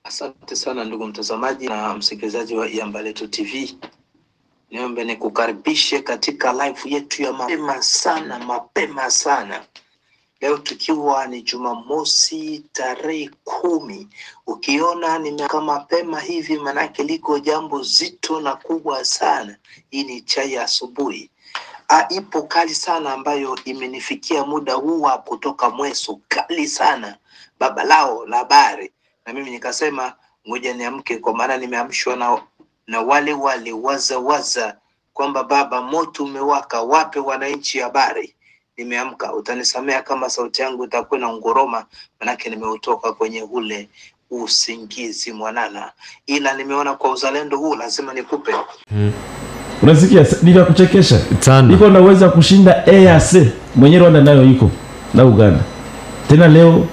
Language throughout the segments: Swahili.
Asante sana ndugu mtazamaji na msikilizaji wa Iyamba Letu TV. Niombe nikukaribishe katika live yetu ya mapema sana. Leo tukiwa ni Jumamosi tarehe 10. Ukiona nimeamka mapema hivi manake liko jambo zito na kubwa sana. Hii ni chai ya asubuhi. Ipo kali sana ambayo imenifikia muda huu kutoka Mweso, kali sana. Baba lao la habari. Na mimi nikasema ngoja niamke kwa maana nimeamshwa na wale waza kwamba baba moto umewaka, wape wananchi habari. Nimeamka, utanisamea kama sauti yangu itakuwa na ngoroma manake nimeutoka kwenye ule usingizi mwanana, ila nimeona kwa uzalendo huu lazima nikupe. Unasikia nika kuchekesha sana. Iko naweza kushinda EAC mwenye Rwanda nayo iko na Uganda. Tena leo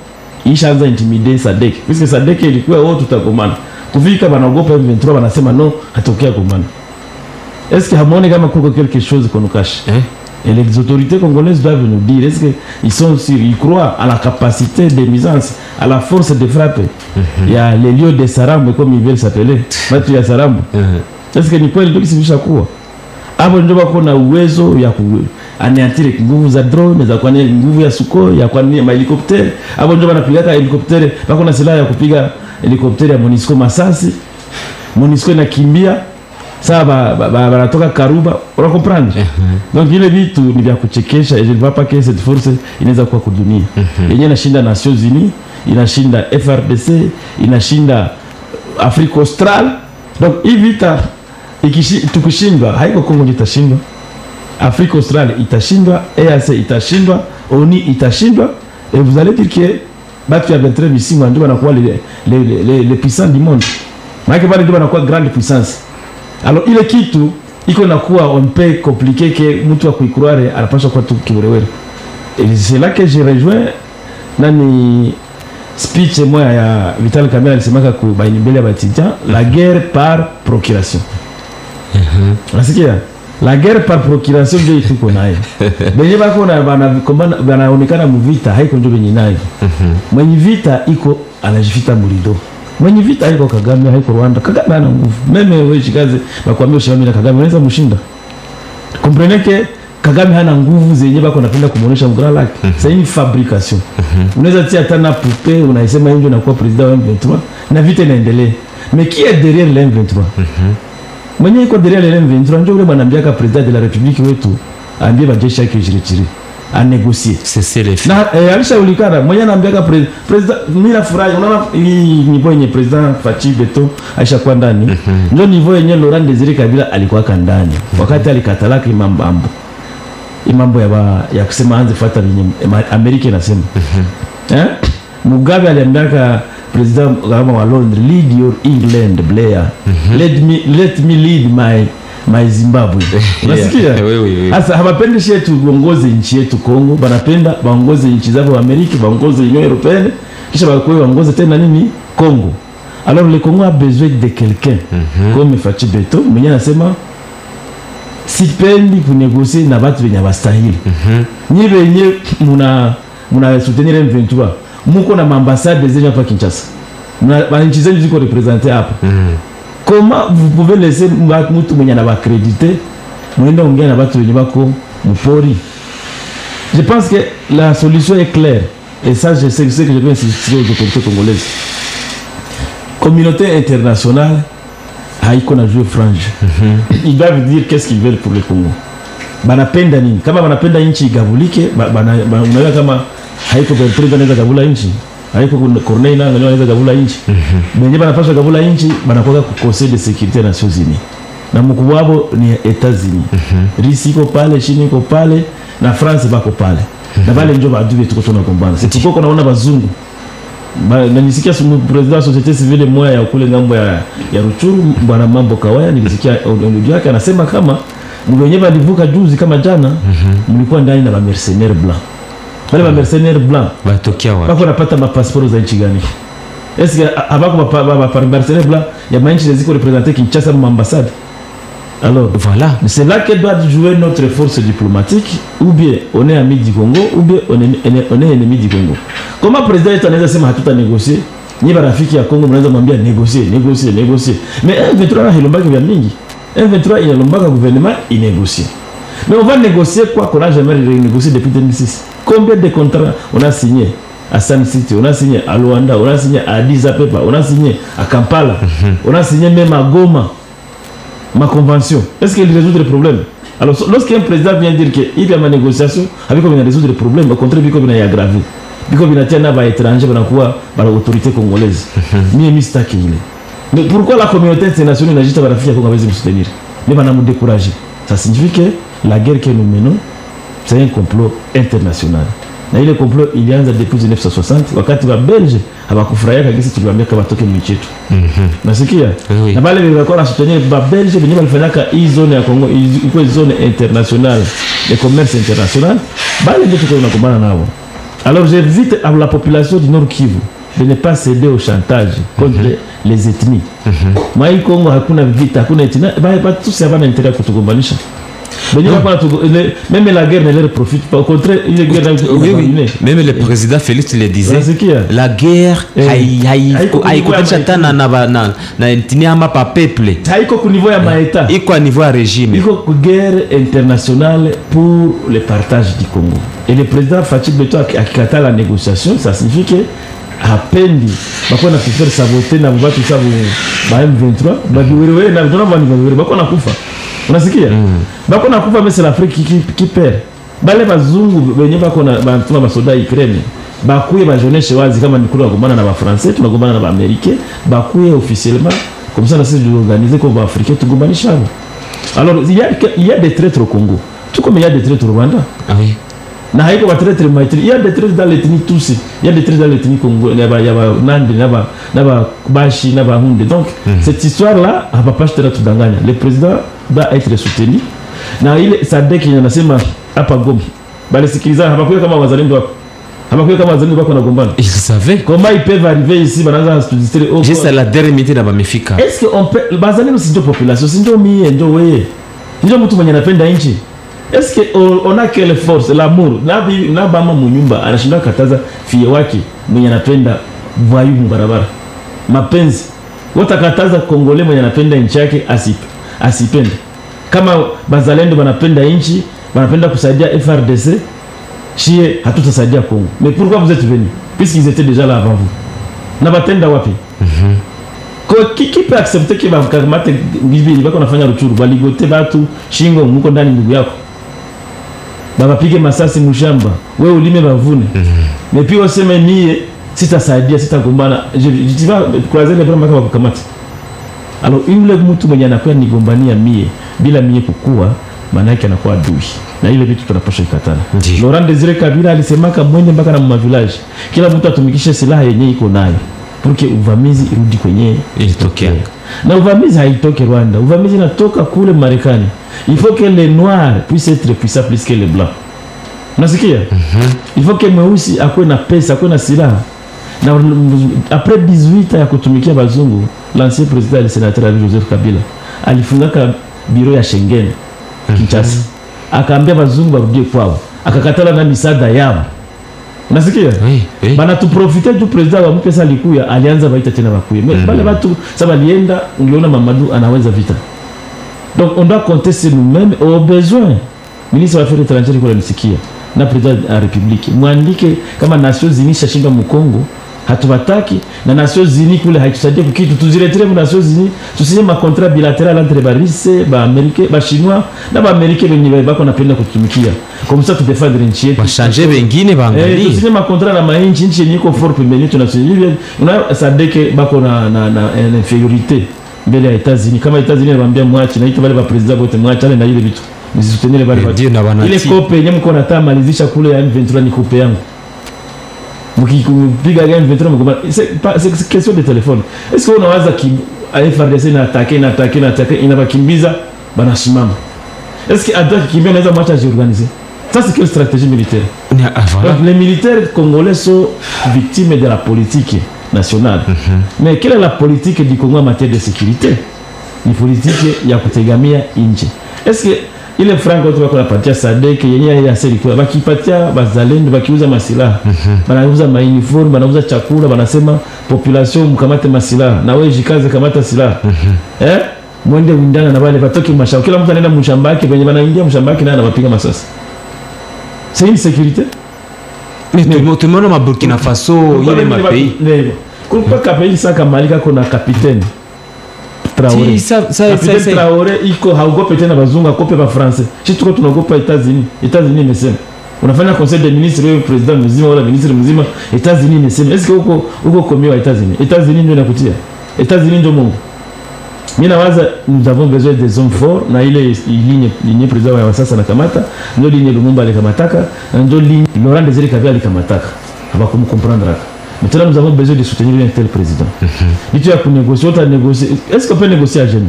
ishaanza intimidate SADC. Parce SADC ilikuwa wao tutakomana. Kufika wanaogopa M23 wanasema no hatokea komana. Est-ce que hamone kama kuko quelque chose qu'on nous cache? Et les autorités congolaises doivent nous dire est-ce qu'ils sont sûrs, ils croient à la capacité de nuisance, à la force de frappe. Il y a les lieux de Sarambo comme ils veulent s'appeler. Watu ya Sarambo. Est-ce que ni kweli ndio kisifisha kuwa? Hapo ndio bako na uwezo ya aneatire nguvu za drone, za kwani nguvu ya Sukhoi, ya kwani helikopteri. Hapo ndio wanapiga helikopteri, bako na silaha ya kupiga helikopteri ya MONUSCO Masasi. MONUSCO inakimbia. Sasa banatoka Karuba, on comprend. Donc ile vitu ni vya kuchekesha, je ne vois pas que cette force inaweza kuwa kudunia. Yenyewe inashinda Nations Unies, inashinda FRDC, inashinda Afrique Australe. Donc hivi vita tukishindwa haiko Kongo itashindwa, Afrique Australe itashindwa, EAC itashindwa, ONU itashindwa, et vous allez dire que batu ya 23 misimu ndio wanakuwa les puissants du monde. Maana pale ndio wanakuwa grande puissance. Alors ile kitu iko nakuwa on peut compliquer que mtu akuikroire anapaswa kwa tu kiwerewere. Et c'est là que je rejoins nani speech moya ya Vital Kamerhe alisemaka ku mbele ya batija, la guerre par procuration. Unasikia? La guerre par procuration ndio iko nayo. Benye bako na banaonekana mvita haiko ndio benye nayo. Mwenye vita iko anajifita murido. Mwenye vita haiko Kagame, haiko Rwanda. Kagame ana nguvu. Meme wewe shikaze bakwambia ushimami na Kagame unaweza mshinda. Comprenez que Kagame hana nguvu zenye bako napenda kumuonesha Grand Lac. C'est une fabrication. Unaweza tia hata na poupée unaisema hiyo na kuwa president wa M23 na vita inaendelea. Mais qui est derrière le M23? Mwenye iko derrière le M23 ndio yule mwanambia ka president de la République wetu ambie bajeshi yake jiretire à négocier. C'est les faits. Na alishajulikana mwenye anaambia ka president mimi nafurahi unaona hii niveau yenye president Fachi Beto aisha kwa ndani ndio niveau yenye Laurent Désiré Kabila alikuwa ndani wakati alikatalaka mambo ya kusema anze fuata yenye Amerika inasema. Mugabe aliambia president kama wa Londres, lead your England Blair. Let me lead my Zimbabwe. Unasikia? Sasa hawapendi shetu uongoze nchi yetu Kongo, banapenda baongoze nchi zao Amerika, baongoze Union Européenne, kisha baongoze tena nini Kongo. Alors le Congo a besoin de quelqu'un comme Fachi Beto, mwenye anasema sipendi kunegocier na watu wenye bastahili. Nyi wenye muna soutenir M23. Muko na ambassade zenyu hapa Kinshasa. Na nchi zenyu ziko représenter hapa. Comment vous pouvez laisser mtu mwenye anabakredite mwenda ongea na watu wenye bako mpori? Je pense que la solution est claire et ça je sais que je vais insister aux autorités congolaises. Communauté internationale haiko na jouer frange. Ils doivent dire qu'est-ce qu'ils veulent pour le Congo. Banapenda nini? Kama banapenda nchi igavulike, unaona kama haiko president anaweza gavula nchi. Haiko Corneille na anaweza gavula nchi. Benye banapaswa gavula nchi banakoka ku Conseil de Sécurité des Nations Unies. Na mkubwa wao ni États-Unis. Russie iko pale, China iko pale na France bako pale. Na wale ndio baadhi tuko tunakombana. C'est pourquoi naona bazungu. Na nisikia president wa société civile moya ya kule ngambo ya Ruchuru bwana Mambo Kawaya, nilisikia audio yake anasema kama mwenyewe walivuka juzi kama jana mlikuwa ndani na mercenaires blancs. Wale mercenaires blancs batokea wapi? Bako napata mapasiporo za nchi gani? Est-ce que abako mercenaires blancs ya manchi ziko représenter Kinshasa mu ambassade? Alors voilà, c'est là que doit jouer notre force diplomatique, ou bien on est ami du Congo ou bien on est ennemi du Congo. Comment président anaweza sema hatuta négocier Ni barafiki ya Kongo mnaweza mwambia négocier. Mais M23 na hilombaka vya mingi. M23 inalombaka gouvernement inégocier. Mais on va négocier quoi qu'on n'a jamais renégocié depuis 2006. Combien de contrats on a signé à San City, on a signé à Luanda, on a signé à Addis Abeba, on a signé à Kampala, on a signé même à Goma. Ma convention, est-ce qu'elle résout les problèmes? Alors, lorsqu'un président vient dire qu'il y a une négociation, avec comme il a résoudre les problèmes, au contraire, il a aggravé. Comme il a tenu à l'étranger, par l'autorité congolaise. Mais pourquoi la communauté internationale n'a pas la fille à nous soutenir? Mais on a nous découragé. Ça signifie que la guerre que nous menons, c'est un complot international. Na ile complot ilianza depuis 1960 wakati wa Belge hawakufurahia kabisa tuliwaambia kama toke mchetu. Nasikia? Na wale walikuwa wanasoutenir ba Belge wenyewe walifanyaka hii zone ya Kongo iko zone internationale de commerce international bali ndio tuko tunakumbana nao. Alors j'invite à la population du Nord Kivu de ne pas céder au chantage contre les ethnies. Moi hii Kongo hakuna vita, hakuna ethnie, ba tous havana intérêt kutugombanisha. Même la guerre ne leur profite pas. Au contraire, il est guerre. Oui. Même le président Félix le disait. La guerre, na peuple. Haiko ku niveau ya maeta. Iko niveau ya régime. Iko ku guerre internationale pour le partage du Congo. Et le président Fatou Beto akikataa la négociation, ça signifie que hapendi bako na faire saboter na watu sabu ba M23 babiwewe na tuna bani bako na kufa. Unasikia? Bako na kufa, mais c'est l'Afrique qui perd. Bale bazungu benye bako na bantuma basoda Ukraine. Bakuye ba jeunesse wazi kama ni kula kugombana na ba français, tunagombana na ba américains, bakuye officiellement comme ça na sisi organiser comme africain tugombanisha. Alors il y a des traîtres au Congo. Tout comme il y a des traîtres au Rwanda. Ah oui. Na haiko ba traîtres maître. Il y a des traîtres dans l'ethnie Tutsi. Il y a des traîtres dans l'ethnie Congo, il y a ba Nandi, na ba Bashi, na ba Hunde. Donc cette histoire là, hapa pas tena tudanganya. Le président doit être soutenu. Na ile Sadek inasema hapa Goma. Bali sikiliza hapa kwa kama wazalendo wako. Hapa kwa kama wazalendo wako nagombana. Ils savaient comment ils peuvent arriver ici banaanza studister au juste à la dernière minute na bamefika. Est-ce que on peut bazalendo si ndio population, si ndio mie ndio wewe. Ndio mtu mwenye anapenda nchi. Est-ce que on a quelle force l'amour na bama munyumba anashinda kataza fie wake mwenye anapenda vayu mbarabara. Mapenzi. Watakataza Kongole mwenye anapenda nchi yake asipende. Kama bazalendo wanapenda nchi, wanapenda kusaidia FRDC, chie hatutasaidia Kongo. Mais pourquoi vous êtes venus? Puisqu'ils étaient déjà là avant vous. Na batenda wapi? Qui peut accepter que bakamate bibi bako nafanya ruchuru baligote batu shingo mko ndani ndugu yako? Babapige masasi mshamba, wewe ulime bavune. Mais puis oseme mie sitasaidia sitagombana. Je vais croiser les bras mpaka bakamate. Alors yule mtu mwenye anakuwa nigombania mie bila mie kukua, maana yake anakuwa adui. Na ile vitu tunapaswa ikatana. Laurent Désiré Kabila alisemaka mwende mpaka na mwa village. Kila mtu atumikishe silaha yenyewe iko nayo. Pour que uvamizi irudi kwenye ilitokea. Na uvamizi haitoke Rwanda. Uvamizi inatoka kule Marekani. Il faut que les noirs puissent être puissants plus que les blancs. Unasikia? Il faut que mweusi akwe na pesa, akwe na silaha. Na après 18 ans ya kutumikia bazungu, l'ancien président et sénateur Joseph Kabila alifungaka bureau ya Schengen Kinshasa. Akaambia bazungu barudie kwao. Akakatala na misaada yao. Unasikia? Oui. Bana tu profiter du président wa mpesa alikuya, alianza baita tena bakuye. Mais bale watu sasa lienda ungeona Mamadou anaweza vita. Donc on doit compter sur nous-mêmes au besoin. Ministre wa Affaires étrangères kwa nisikia na président de la République. Muandike kama Nations Unies shashinda Mkongo, hatubataki na Nations Unies kule haitusaidie kitu, tuziletee mu Nations Unies, tusinye ma contrat bilatéral entre ba Russes, ba Américains, ba Chinois na ba Américains wenye bako napenda kutumikia. Comme ça tu défendre nchi yetu. Bashanje wengine baangalie. Tusinye ma contrat na mainchi nchi yenye iko fort pembeni tunasema. Una Sadeke bako na infériorité mbele ya États-Unis. Kama États-Unis wanambia mwachi na ito wale ba president wote mwachi na ile vitu. Msisutenele bale watu. Ile kope yenye mko nataka malizisha kule ya M23 ni kope yangu. Mkipiga M23 mko c'est question de téléphone. Est-ce que unawaza ki FARDC na attaquer inabakimbiza banasimama? Est-ce que attaque kimbia anaweza mwacha organiser? Ça c'est quelle stratégie militaire? Donc les militaires congolais sont victimes de la politique nationale. Mais quelle est la politique du Congo en matière de sécurité? Ni politique ya kutegamia nje. Est-ce que ile franco watu wako napatia Sadek yenyewe ya serikali bakipatia bazalendo bakiuza masilaha banauza uniform banauza chakula banasema population mkamate masilaha na wewe jikaze kamata silaha mwende windana na wale batoke mashamba kila mtu anaenda mshamba yake kwenye banaingia mshamba yake na anapiga masasi c'est une sécurité mais tout le monde ma Burkina Faso ile ma pays kulikuwa kapeli saka malika kuna capitaine Traoré. Si Traoré iko haogope tena bazungu akope ba français. Sisi tuko tunaogopa États-Unis. États-Unis imesema. Unafanya conseil des ministres wewe president mzima wala ministre mzima États-Unis imesema. Est-ce que uko komio wa États-Unis? États-Unis ndio inakutia. États-Unis ndio Mungu. Mimi nawaza nous avons besoin des hommes forts na ile ligne president wa sasa na kamata ndio ligne Lumumba alikamataka ndio ligne Laurent Désiré Kabila alikamataka. Habakumcomprendre hapa. Maintenant, nous avons besoin de soutenir un tel président. Tu as négocier, tu as négocié. Est-ce qu'on peut négocier à genoux?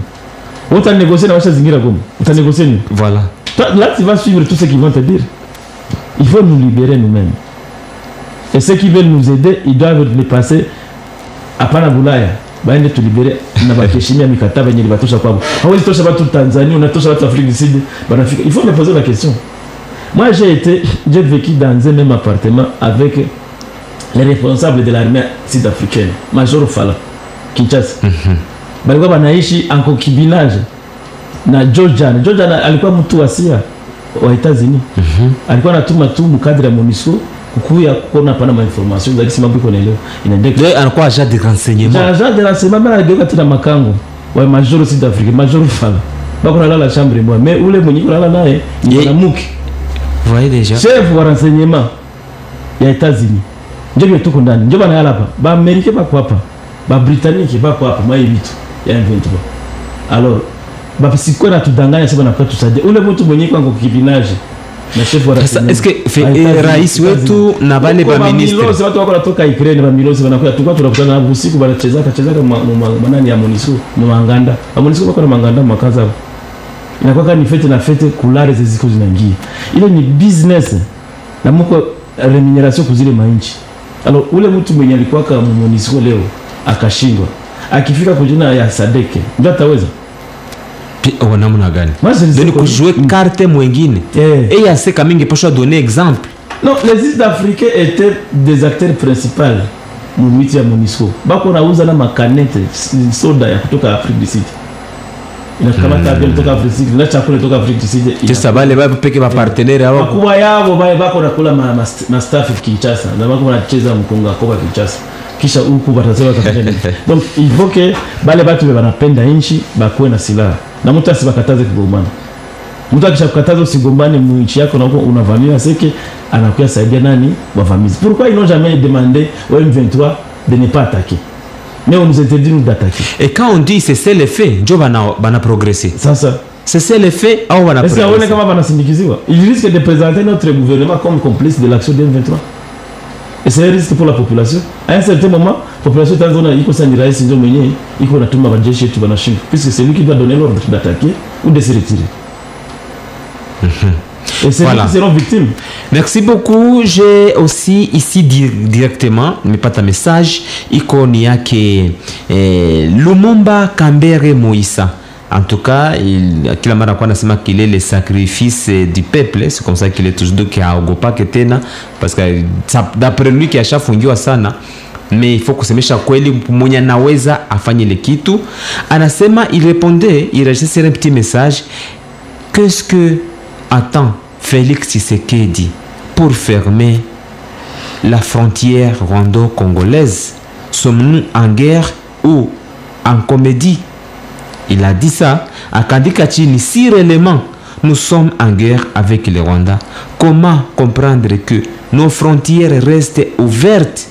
On t'a négocié dans la Zingira Gomme. On t'a négocié. Voilà. Là, tu vas suivre tout ce qu'ils vont te dire. Il faut nous libérer nous-mêmes. Et ceux qui veulent nous aider, ils doivent les passer à Panabulaya. Baende te libérer. Na bakeshimia mikataba yenye libatosha kwabo. Hawezi tosha watu Tanzanie, unatosha watu Afrique du Sud, banafika. Il faut me poser la question. Moi, j'ai vécu dans un même appartement avec les responsables de l'armée sud-africaine, Major Fala, Kinshasa. Balikuwa banaishi en concubinage na Georgian. Georgian alikuwa mtu wa sia wa États-Unis. Alikuwa anatuma tu mkadri ya MONUSCO kukuya kuona pana ma information za kisima biko leo. Inaendeka. Ndio anakuwa agent de renseignement. Agent de renseignement mara geuka tena makango wa Major Sud-Africain, Major Fala. Bako na la chambre moi, mais ule mwenye kulala naye ni mwanamke. Vous voyez déjà. Chef wa renseignement ya États-Unis. Njoo tuko ndani. Njoo bana hapa. Ba Amerika bako hapa. Ba Britannique bako hapa. Mai vitu ya M23. Alors, ba psiko na tudanganya sasa na kwa tusaidie. Ule mtu mwenye kwa kibinaje. Na chef wa renseignement. Est-ce que rais wetu na bale ba ministre Milosi watu wako kutoka Ukraine ba Milosi wanakuja tukao tunakutana na usiku banacheza manani ya MONUSCO mu Manganda. Ba MONUSCO bako na Manganda makaza. Inakuwa ni fete na fete kulare ziziko zinaingia. Ile ni business. Na mko remuneration kuzile mainchi. Alors ule mtu mwenye alikuwa kama MONUSCO leo akashindwa akifika kujina ya Sadek ndio ataweza pia namna gani ndio kujouer carte mwingine et ya seka mingi posho donner exemple. Non, les Sud-Africains étaient des acteurs principaux mumiti ya MONUSCO bako nauza na makanete soda ya kutoka Afrique du Sud inakamata hapo kutoka Afrique du Sud na chakula kutoka Afrique du Sud sasa bale baba peke ba partenaire hao kwa yao bako nakula ma staff Kinshasa na bako wanacheza mkonga kwa Kinshasa kisha huku batasema watafanya. Donc il faut que bale batu wanapenda nchi bakuwe na silaha na mtu asibakataze kugombana. Mtu akishakataza usigombane mu nchi yako na unavamia seke anakuya saidia nani wavamizi. Pourquoi ils n'ont jamais demandé au M23 de ne pas attaquer? Mais on nous interdit d'attaquer. Et quand on dit c'est le fait, ndio bana progresser. Sasa c'est le fait au bana progresser. Est-ce qu'on va banasindikiziwa? Il risque de présenter notre gouvernement comme complice de l'action de M23. Et c'est un risque pour la population. À un certain moment, la population tanzania iko sani rais ndio mwenyewe iko natuma majeshi yetu banashinda. Puisque c'est lui qui doit donner l'ordre d'attaquer ou de se retirer. Et c'est voilà. Qui seront victimes. Merci beaucoup. J'ai aussi ici directement, mais pas ta message, icône yake Lumumba Kambere Moïsa. En tout cas, kila mara kwa nasema qu'il est le sacrifice du peuple, c'est comme ça qu'il est toujours qui a ogopa ketena parce que d'après lui qui ashafungiwa sana, mais il faut kusemesha kweli mmoja naweza afanye le kitu. Anasema il répondait, il réagissait un petit message. Qu'est-ce que attend Félix Tshisekedi pour fermer la frontière rwando-congolaise? Sommes-nous en guerre ou en comédie? Il a dit ça à Kandikachini. Si réellement nous sommes en guerre avec le Rwanda, comment comprendre que nos frontières restent ouvertes?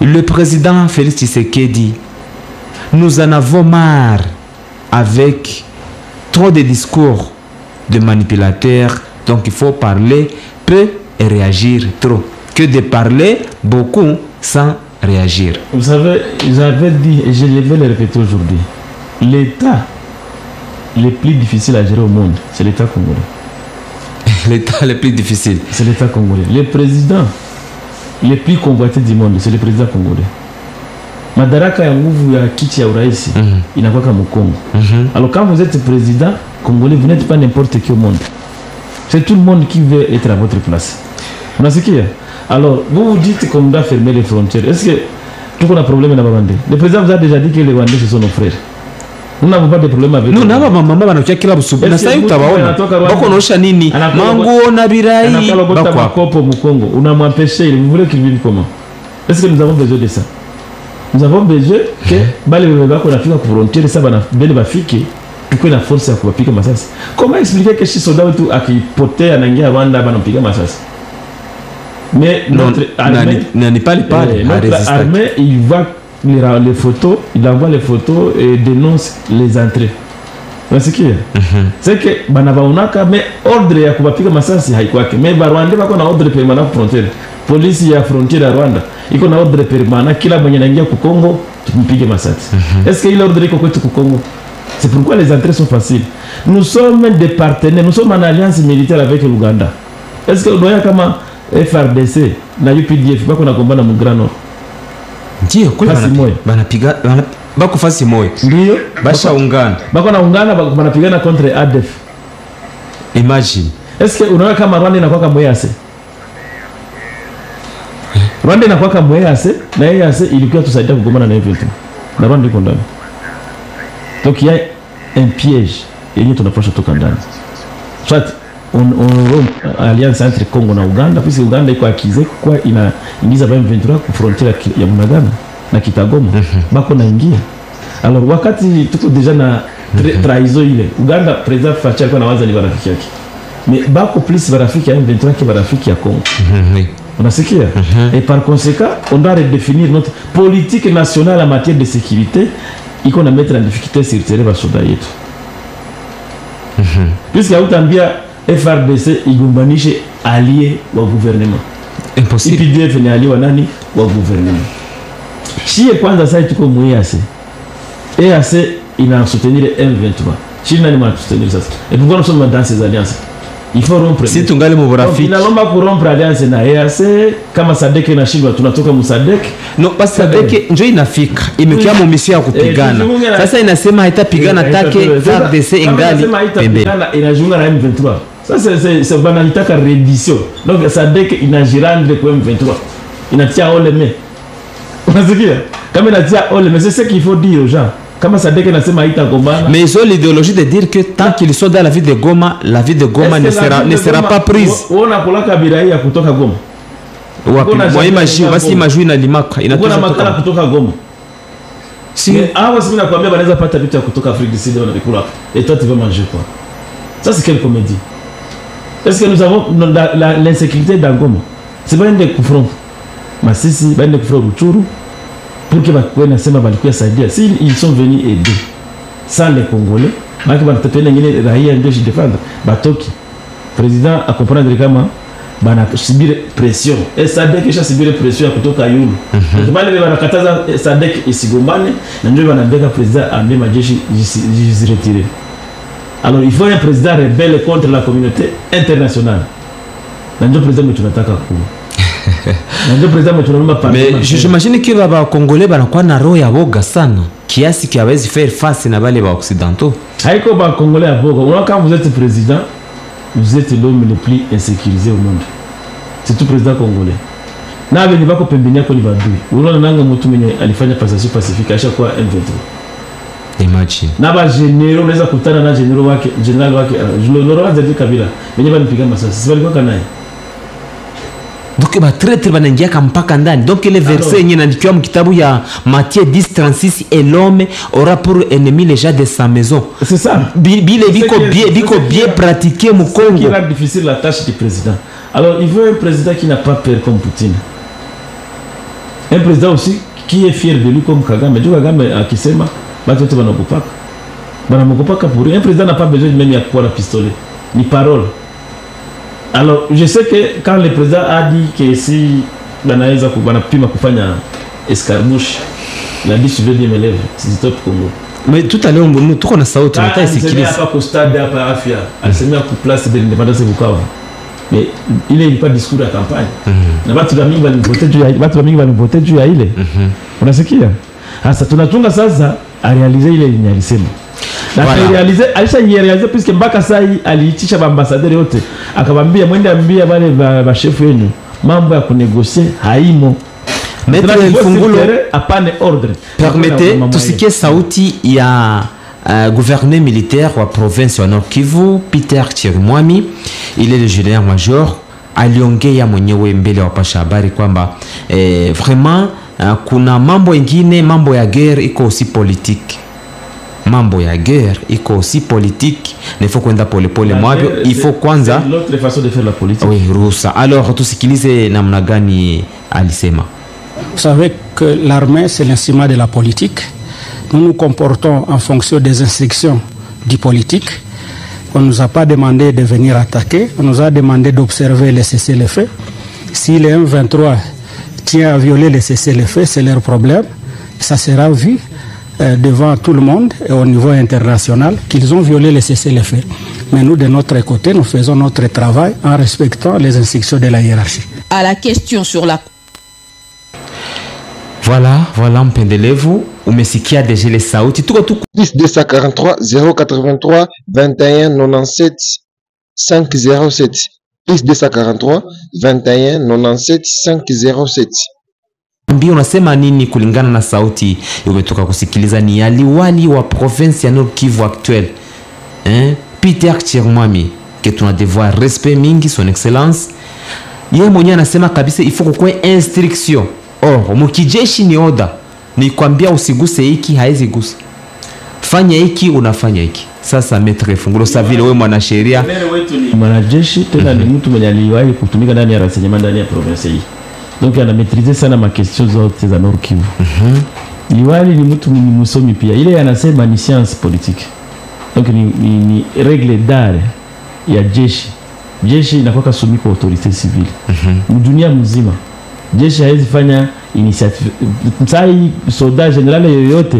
Le président Félix Tshisekedi, nous en avons marre avec trop de discours de manipulateurs. Donc il faut parler peu et réagir trop. Que de parler beaucoup sans réagir. Vous savez, j'avais dit et je vais le répéter aujourd'hui. L'État le plus difficile à gérer au monde, c'est l'État congolais. L'État le plus difficile, c'est l'État congolais. Le président le plus convoité du monde, c'est le président congolais. Madaraka ya nguvu ya kiti ya uraisi inakuwa kama Kongo. Alors quand vous êtes président, Congolais, vous n'êtes pas n'importe qui au monde. C'est tout le monde qui veut être à votre place. Unasikia? Alors, vous vous dites qu'on doit fermer les frontières. Est-ce que tout le monde a un problème avec les Rwandais? Le président vous a déjà dit que les Rwandais, ce sont nos frères. Nous n'avons pas de problème avec eux. Nous n'avons pas maman banokia kila busubu. Na sasa utawaona. Bako naosha nini? Mango na birai. Bakwa kopo Mukongo. Unamwempêcher, vous voulez qu'il vive comment? Est-ce que nous avons besoin de ça? Nous avons besoin que bale bako nafika ku frontière ça bana bele bafike tukwe na force ya kuwapiga masasi. Comment expliquer que si soldat wetu akipotea anaingia Rwanda banapiga masasi? Mais notre armée n'est pas notre armée, il voit les photos, il envoie les photos et dénonce les entrées. C'est qui? C'est que banabaunaka mais ordre ya kuwapiga masasi haikwake. Mais Rwanda bako na ordre permanent frontière. Polisi ya frontière ya Rwanda iko na ordre permanent, kila mwenye anaingia ku Congo tumpige masasi. Est-ce que il ordre iko kwetu ku Congo? C'est pourquoi les entrées sont faciles. Nous sommes des partenaires, nous sommes en alliance militaire avec l'Ouganda. Est-ce que unaona kama FRDC na UPDF bako na kombana mu Grand Nord? Ndio kule banapiga bako fasi moyo. Ndio basha ungana. Bako na ungana banapigana contre ADF. Imagine. Est-ce que unaona kama Rwanda inakuwa kama EAC? Rwanda inakuwa kama EAC na EAC ilikuwa tusaidia kugomana na hivyo tu. Na Rwanda iko ndani. Donc il y a un piège yenye tunapaswa toka ndani. Soit on rompt alliance entre Congo na Uganda, puisque Uganda iko akize kwa inaingiza M23 ku frontière ya Bunagana na Kitagoma. Bako naingia. Alors wakati tuko deja na trahison ile, Uganda president Facha alikuwa anawaza ni barafiki yake. Mais bako plus barafiki ya M23 que barafiki ya Congo. Unasikia? Et par conséquent, on doit redéfinir notre politique nationale en matière de sécurité. Il faut mettre en difficulté sur le terrain soldats yetu. Puisque hautambia FRDC igumbanishe allié wa gouvernement. Impossible. IPDF ni allié wa nani wa gouvernement. Chie kwanza sasa tuko mu EAC. EAC ina soutenir M23. Chine ni soutenir ça. Et pourquoi nous sommes dans ces alliances? Il faut rompre. Si tungali mu burafiki. Inalomba kurompre alliance na EAC kama SADC inashindwa tunatoka mu SADC. No, basi SADC njoo inafika. Imekia mu mission ya kupigana. Sasa inasema haitapigana take FARDC ingali pembe. Inajiunga na M23. Sasa c'est banalitaka reddition. Donc SADC inajirendre kwa M23. Inatia oleme. Unasikia? Kama inatia oleme, c'est ce qu'il faut dire aux gens. Kama SADC nasema haitagombana. Mais ils ont l'idéologie de dire que tant qu'ils sont dans la ville de Goma, la ville de Goma ne sera pas prise. Uona kulaka birai ya kutoka Goma. Wapi? Moi imagine, basi imagine na limaka inatoka makala kutoka Goma. Si hawa sisi nakwambia wanaweza pata vitu ya kutoka Afrique du Sud wanakula. Et toi tu vas manger quoi? Ça c'est quelle comédie? Est-ce que nous avons l'insécurité dans Goma? C'est pas une des confronts. Masisi, ba une des confronts Ruchuru. Pour que bakuwe nasema balikuwa saidia. Si ils sont venus aider sans les Congolais, baki banatapenda ngine raia ndio jidefendre batoki. Président a comprendre kama bana subir pression. Et SADC kisha subir pression ya kutoka yulu. Kibali banakataza SADC isigombane na ndio banabeka président ambe majeshi jisiretirer. Alors il faut un président rebelle contre la communauté internationale. Na ndio président tunataka kuwa. Mais j'imagine que les Congolais banakuwa na roho ya boga sana kiasi ki hawezi faire face na wale wa occidentaux. Haiko ba Congolais ya boga. Quand vous êtes président, vous êtes l'homme le plus insécurisé au monde. C'est tout président congolais. Na beni bako pembeni yako ni badui. Unaona nanga mtu mwenye alifanya passation pacifique ashakuwa M23. Imagine. Na ba general unaweza kutana na general wake Laurent Kabila. Mwenye banipiga masasi. Sibali kwa naye. Donc ba traître banaingia mpaka ndani. Donc les versets yenye naandikiwa mu kitabu ya Matthieu 10:36 et l'homme aura pour ennemi les gens de sa maison. C'est ça. Bile biko bien pratiqué mu Congo. C'est qui rend difficile la tâche du président. Alors il veut un président qui n'a pas peur comme Poutine. Un président aussi qui est fier de lui comme Kagame. Mais Kagame akisema batu wote banakupaka. Banamukupaka pour un président n'a pas besoin même ya kuwa na pistolet. Ni parole. Alors, je sais que quand le président a dit que si banaweza banapima kufanya escarmouche, il a dit je vais bien me lever, c'est top Congo. Mais tout à l'heure nous tuko na sauti nataka isikilize. Hapa kwa stade hapa afya, alisemea ku place de l'indépendance Bukavu. Mais il n'est pas discours de campagne. Na watu mingi walivote juu ya ile. Unasikia? Sasa tunatunga sasa a réaliser ile yenye alisema. Na alishajirealize puisque mpaka saa hii aliitisha maambasaderi yote akabambia mwende ambia wale ba chef wenu mambo ya kunegosie haimo. Maître El Fungulo, apane ordre. Permettez tusikie sauti ya gouverneur militaire wa province wa Nord Kivu Peter Chirimwami. Il est le général major, aliongea mwenyewe mbele wa pasha habari kwamba vraiment kuna mambo ingine, mambo ya guerre iko aussi politique. Mambo ya guerre iko aussi politique, il faut kwenda pole pole mwabyo, il faut kwanza l'autre façon de faire la politique. Oui, rusa. Alors tusikilize namna gani alisema. Vous savez que l'armée c'est l'instrument de la politique. Nous nous comportons en fonction des instructions du politique. On ne nous a pas demandé de venir attaquer, on nous a demandé d'observer les cessez-le-feu. Si les M23 tient à violer les cessez-le-feu, c'est leur problème. Ça sera vu devant tout le monde et au niveau international qu'ils ont violé les cessez-le-feu. Mais nous, de notre côté, nous faisons notre travail en respectant les instructions de la hiérarchie. À la question sur la... Voilà, mpendelevu, umesikia deja les sauti. Plus 243 083 21 97 507. Plus 243 21 97 507. Mbio unasema nini kulingana na sauti umetoka kusikiliza? Ni aliwali wa province ya Nord Kivu actuel, Peter Chirimwami, que tuna devoir respect mingi son excellence. Yeye mwenyewe anasema kabisa il faut kukwe instruction. Or mukijeshi ni oda, ni kwambia usiguse hiki haezi gusa, fanya hiki unafanya hiki. Sasa Maître Fungulo Savile, wewe mwanasheria, mwanajeshi tena ni mtu mwenye aliwahi kutumika ndani ya renseignement ndani ya province hii, donc ana maîtriser sana ma questions zote za Nord Kivu. Liwali ni mtu ni msomi pia, ile anasema ni science politique, donc ni règle d'art ya jeshi. Jeshi inakuwa kasumi kwa autorité civile dunia mzima. Jeshi haizi fanya initiative. Msai soldat general yoyote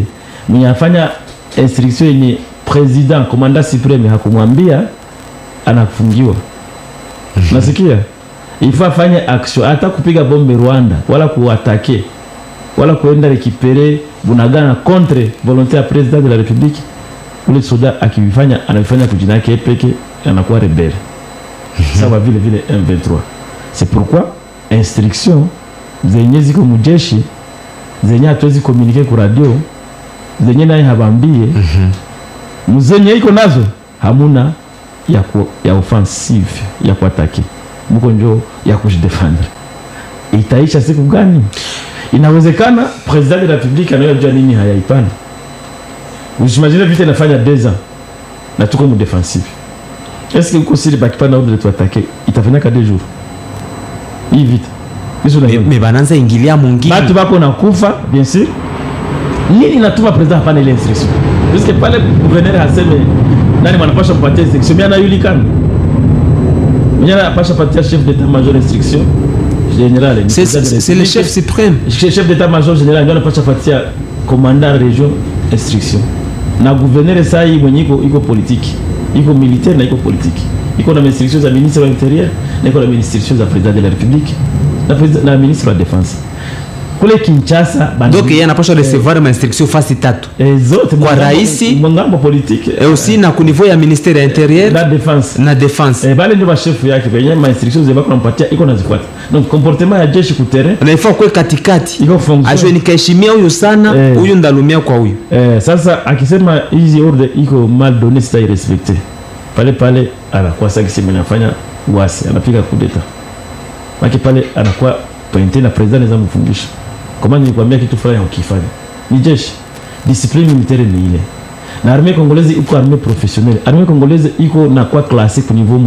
mwenye afanya instruction yenye president commandant supreme hakumwambia anafungiwa. Nasikia il faut fanya action, hata kupiga bombe Rwanda wala kuatake wala kuenda récupérer Bunagana contre volonté ya president de la République. Ule soldat akifanya anafanya kujina yake peke, anakuwa rebelle. Sawa vile M23. C'est pourquoi instruction zenye ziko mujeshi zenye hatuwezi communiquer ku radio, zenye naye habambie muzenye iko nazo hamuna ya offensive ya kuatake, muko njo ya kujidefendre. Itaisha siku gani? Inawezekana president de la République anayojua nini hayaipana. Usimagine vite nafanya 2 ans na tuko mu defensive. Est-ce que uko siri bakipana ordre de tuatake itafanya ka 2 jours hii vite? Mais bananza ingilia mwingine. Batu bako na kufa, bien sûr. Nini natuma president hapana ile instruction? Parce que pale gouverneur haseme nani mwanapasha kupatia instruction, mimi anajulikana. Mimi anapasha kupatia chef d'état-major instruction général. C'est le chef suprême. Chef d'état-major général ndio anapasha kupatia commandant région instruction. Na gouverneur sasa hii mwenye iko politique, iko militaire na iko politique. Iko na instruction za ministre wa intérieur, na iko na instruction za président de la République. Na ministre wa défense kule Kinshasa. Donc yeye anapaswa recevoir ma instruction fasi 3 zote kwa raisi mwangambo politique et aussi na ku niveau ya ministère intérieur na défense bale ndio ba chef yake benye ma instruction zeba kumpatia iko nazifuata. Donc comportement ya jeshi ku terrain na ifaa kwa katikati ajue nikaheshimia huyu sana huyu ndalumia kwa huyu. Sasa akisema hizi ordre iko mal donné, sita irespecté pale anakuwa sasa kisema anafanya uasi, anapiga coup d'état maki pale anakuwa pointé na president za mfundisha. Kama nilikwambia kitu fulani ukifanya ni jeshi, discipline militaire ni ile. Na armée congolaise iko armée professionnelle. Armée congolaise iko na kwa classée au niveau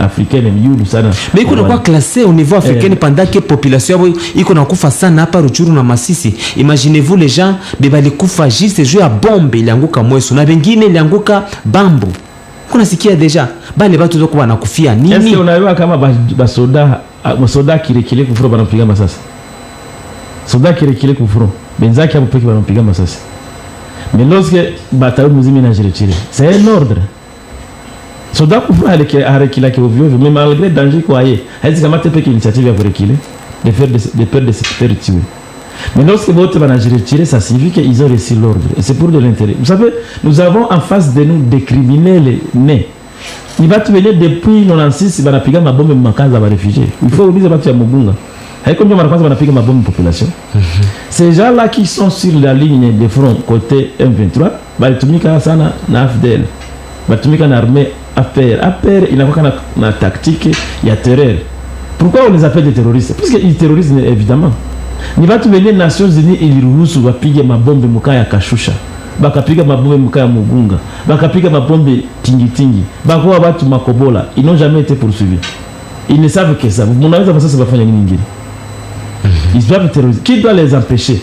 africain et mieux sana. Mais iko na kwa classée au niveau africain pendant que population yao iko na kufa sana hapa Ruchuru na Masisi. Imaginez-vous les gens bebali kufa juste jeu ya bombe ilianguka Mweso na wengine ilianguka Bambu. Kuna sikia deja bale batu zoko wanakufia nini? Est-ce que unaiwa kama basoda kirekile kufuro banapiga masasi? Soda kirekile kufuro benzaki hapo peke banapiga masasi. Mais lorsque bataille muzimi na jiretire, c'est un ordre. Soda kufuro harekila ki ovyo, mais malgré danger kwa yeye, haizi kama tepe ki initiative ya kurekile de faire de cette territoire. Mais lorsque votre manager retiré, ça signifie qu'ils ont reçu l'ordre. Et c'est pour de l'intérêt. Vous savez, nous avons en face de nous des criminels nés. Il va te venir depuis 96, il va appliquer ma bombe à ma réfugiés. Il faut oublier que tu as mon bunga. Et comme je vais appliquer ma bombe population. Ces gens-là qui sont sur la ligne de front côté M23, ils tumika sana na AFDL. Ils tumika na armée APR. APR, il n'a pas une tactique, il y a terreur. Pourquoi on les appelle des terroristes? Parce qu'ils terrorisent évidemment. Il va te venir Nations Unies, il ruhusu wapige mabombe mukaya Kashusha. Bakapiga mabombe mukaya Mugunga. Bakapiga mabombe tingi. Bakoa watu Makobola. Ils n'ont jamais été poursuivis. Ils ne savent que ça. Vous n'avez pas ça, ça va faire une guerre. Ils doivent terroriser. Qui doit les empêcher?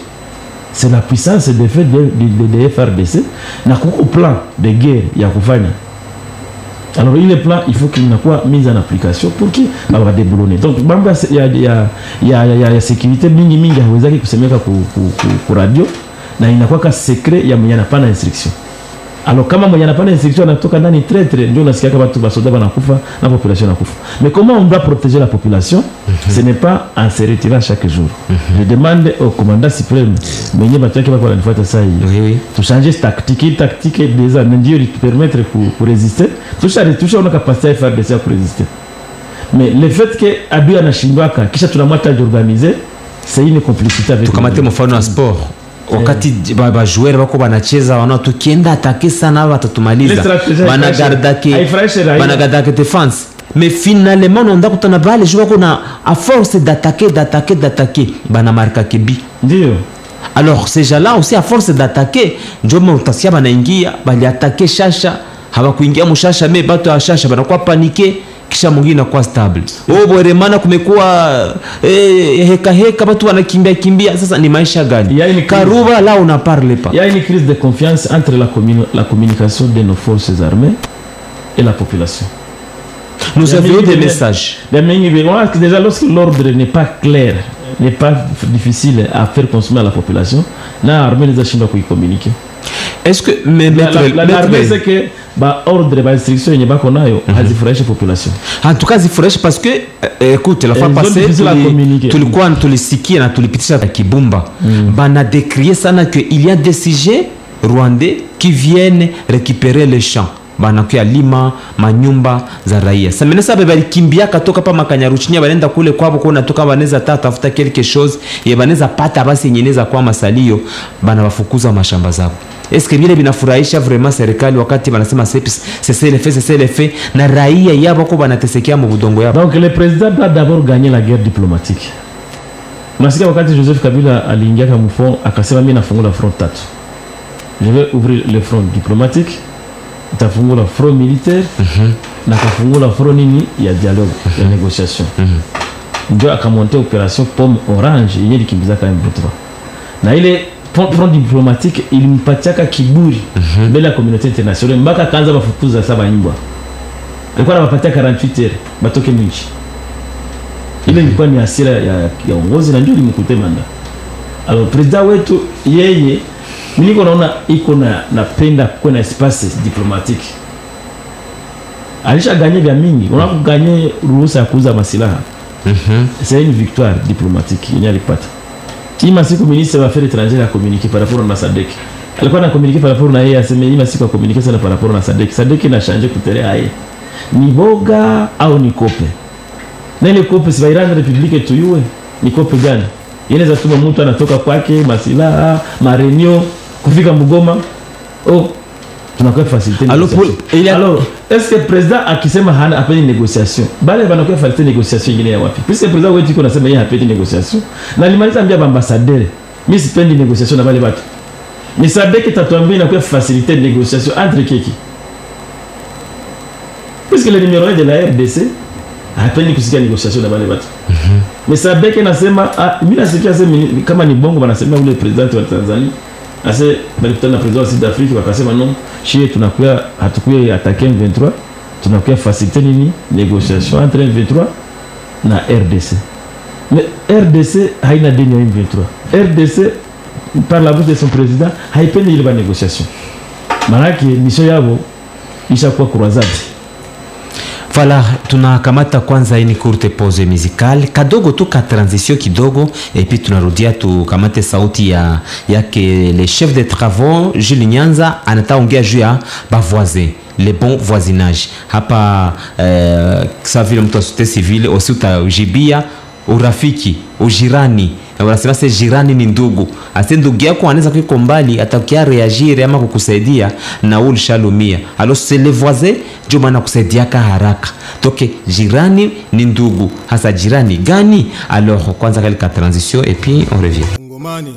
C'est la puissance des faits de FRDC. N'a qu'au plan de guerre, il y a Koufania. Alors, il est plan, il faut qu'il n'a pas mis en application pour qu'il va déboulonner. Donc, il y a sécurité, mingi, vous avez que c'est pour radio. Il n'y a pas qu'un secret, il n'y a pas d'instruction. Alors, comme il n'y a pas d'instruction, on a tout condamné très, la population. Mais comment on doit protéger la population? Ce n'est pas en se retirant chaque jour. Je demande au commandant suprême, mais il y a de changer cette tactique des années permettre pour résister. Toucher, on a capacité à faire des pour résister. Mais le fait que Abia na Shimbaka, qui est la d'organiser, c'est une complicité avec. Tout comme mon sport. Wakati bajueri wako banacheza wana tukienda atake sana watatumaliza banagardake defense mais finalement on a kutana bale jouer kuna à force d'attaquer bana marka kebi ndio. Alors ces gens-là aussi à force d'attaquer ndio mtasia banaingia bali attaquer shasha hawakuingia mushasha mais bato ya shasha banakuwa paniquer kisha mwingine kwa stable. Bweremana kumekuwa heka watu wanakimbia sasa ni maisha gani? Karuba là on n'en parle pas. Il y a une crise de confiance entre la communication de nos forces armées et la population. Nous avions des messages. Déjà lorsque l'ordre n'est pas clair, n'est pas difficile à faire consommer à la population, l'armée les a chinois pour y communiquer. Est-ce que l'armée c'est que ordre instruction il n'y a pas qu'on a azifurahisha population. En tout cas azifurahisha parce que écoute la fois passée tulikuwa tulisikia na tulipitisha Kibumba bana décrier sana que il y a des sujets rwandais qui viennent récupérer les champs banakuya lima manyumba za raia. Sasa mimi sasa balikimbia katoka pa Makanyaruchinya balenda kule kwabo kuna toka baneza tafuta quelque chose ye baneza pata basi nyeneza kwa masalio bana wafukuza mashamba zao. Est-ce que vile binafurahisha vraiment serikali wakati wanasema c'est le fait na raia yabo ko banatesekea mu budongo yabo? Donc le président doit d'abord gagner la guerre diplomatique. Unasikia wakati Joseph Kabila aliingia kama mfano akasema mimi nafungula front tatu. Je vais ouvrir le front diplomatique, tafungula front militaire na tafungula front nini ya dialogue ya négociation. Ndio akamonter opération Pomme Orange yenye likimbiza kama M23. Na ile front diplomatique il mpatiaka kiburi mbele ya communauté internationale mpaka kaanza mafukuza saba nyumba. Alikuwa anapatia 48 heures batoke mwinchi. Ile ilikuwa ni hasira ya uongozi na ndio ilimkuta manda. Alors president wetu yeye niko naona iko na napenda kwa na espace diplomatique. Alisha gagner vya mingi. On a gagné ruhusa ya kuuza masilaha. C'est une victoire diplomatique yenye alipata. Ima siku ministre wa affaires étrangères a communiqué par rapport na SADC. Alikuwa na communiquer par rapport na yeye aseme ima siku a communiquer sana par rapport na SADC. SADC ina changer kutelea yeye. Ni boga au ni kope? Na ile kope si Iran Republique tuyue. Ni kope gani? Inaweza tuma mtu anatoka kwake masilaha, marenio kufika Mugoma. Oh, tunakuwa faciliter. Alors, est-ce que le président akisema hana appel négociation? Bale banakuwa faciliter négociation nyingine ya wapi? Puisque le président wetu iko nasema yeye appel négociation. Na limaliza ambia ambassadeur, mimi sipendi négociation na bale watu. Ni SADC tatuambia inakuwa faciliter négociation entre kiki. Puisque le numéro 1 de la RDC hapendi kusikia négociation na bale watu. Mais SADC nasema mimi nasikia kama ni bongo wanasema ule president wa Tanzania ase balikutana na president wa South Africa wakasema non chie tunakuwa hatukuye attaquer M23 tunakuwa faciliter nini négociation entre M23 na RDC. Mais RDC haina deni ya M23. RDC par la bouche de son président haipendi ile négociation. Maraki mission yabo ishakuwa croisade. Voilà, tunakamata kwanza ini courte pause musicale kadogo tu ka transition kidogo, et puis tunarudia tukamate sauti yake le chef de travaux Jules Nyanza anataongea juu ya bavoisin, le bon voisinage hapa sa vile mtu wa société civile aussi utajibia urafiki ujirani. Wanasema se jirani ni ndugu. Ase ndugu yako anaweza kuiko mbali atakia reagir ama kukusaidia na ulishalumia. Alors c'est le voisin ndio maana kusaidia haraka. Donc jirani ni ndugu. Hasa jirani gani? Alors kwanza kalika transition et puis on revient. Ngomani.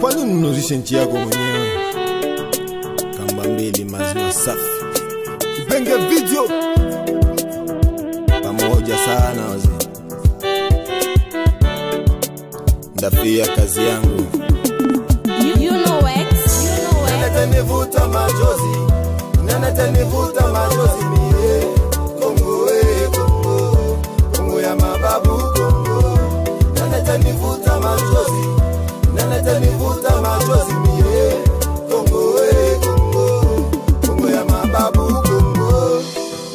Kwa nini unozisha nchi yako mwenyewe? Kamba mbili maziwa safi. Kipenge video. Pamoja sana wazee. Ndafia kazi yangu. You know X. Nana nivuta machozi. Nana nivuta machozi mie. Kongo Kongo. Kongo ya mababu Kongo. Nana nivuta machozi. Nana nivuta machozi mie. Kongo Kongo. Kongo ya mababu Kongo.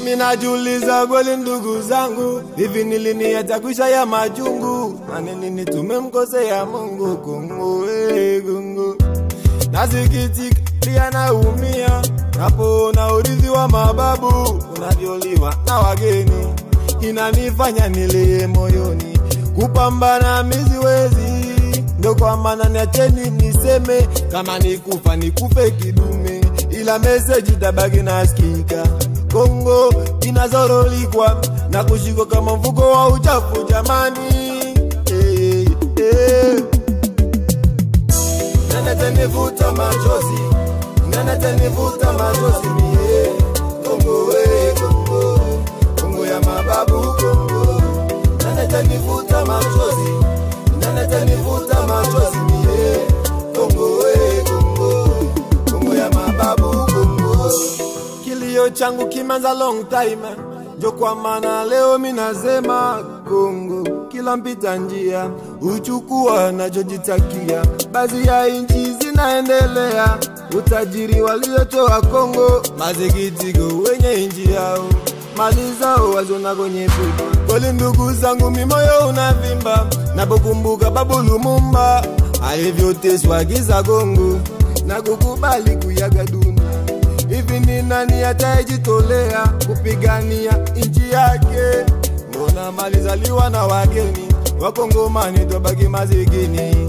Minajiuliza kweli ndugu zangu, hivi ni lini yatakwisha ya majungu? Nini tumemkosea Mungu Kongo Kongo. Nasikitika pia naumia, napoona urithi wa mababu unavyoliwa na wageni. Inanifanya nilie moyoni, kupambana miziwezi. Ndo kwa maana niacheni niseme, kama nikufa nikufe kidume, ila message tabaki nasikika. Kongo inazorolikwa na kushikwa kama mfuko wa uchafu jamani. Nana tanivuta machozi, nana tanivuta machozi mie. Kongo Kongo, Kongo ya mababu Kongo. Nana tanivuta machozi, nana tanivuta machozi mie. Kongo Kongo, Kongo ya mababu Kongo. Kilio changu kimeanza long time, ndio kwa maana leo minasema Kongo. Kila mpita njia uchukua nachojitakia, baadhi ya nchi zinaendelea, utajiri waliotoa Kongo, mazikitiko wenye nchi yao, mali zao wazona kwenye puto. Kweli ndugu zangu mimoyo unavimba, napokumbuka Babu Lumumba alivyoteswa giza Kongo na kukubali kuyaga dunia. Hivi ni nani atajitolea kupigania nchi yake? Mbona mali zaliwa na wageni, wakongomani tobaki mazikini.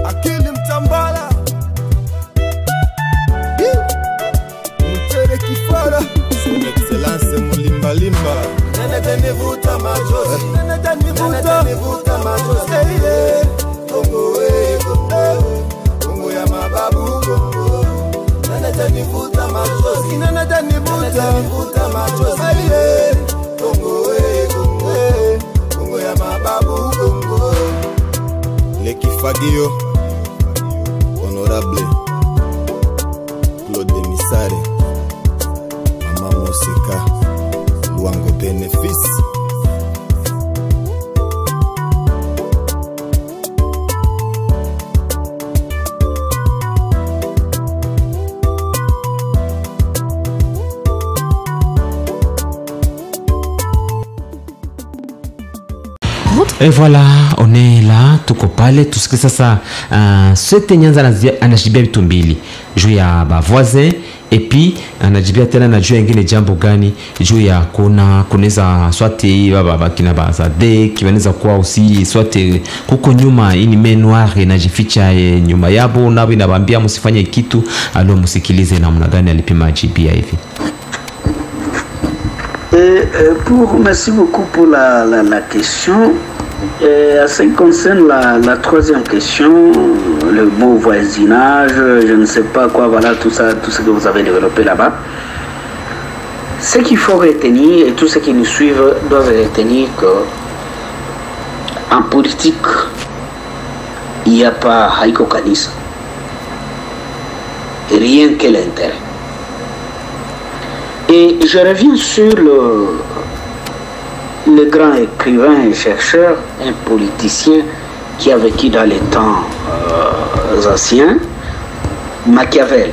Akili Mtambala Mtere Kifara, son excellence Mulimba Limba. Nana tanivuta machozi, nana tanivuta machozi. Kongo Kongo, Kongo ya mababu Kongo. Nana tanivuta machozi, nana tanivuta machozi. Kongo Kongo, Kongo ya mababu Kongo. Le Kifagio Honorable Claude Misare, Mama Moseka Luango Benefice. Et voilà, on est là, tuko pale, tusikie sasa Swete Nyanza anajibia vitu mbili juu ya bavoisin, et puis anajibia tena na juu ingine jambo gani juu ya kunaweza swate baba kina bazade kiwaneza kuwa usi swate kuko nyuma ini menoir inajificha nyuma yabo, na inabambia msifanye kitu. Alo, msikilize namna gani alipima jibia hivi. Merci beaucoup pour la question. En ce qui concerne la troisième question, le mot voisinage, je ne sais pas quoi, voilà tout ça, tout ce que vous avez développé là-bas. Ce qu'il faut retenir, et tous ceux qui nous suivent doivent retenir que en politique, il n'y a pas haïko kanisa, rien que l'intérêt. Et je reviens sur le grand écrivain et chercheur, un politicien qui a vécu dans les temps anciens, Machiavel.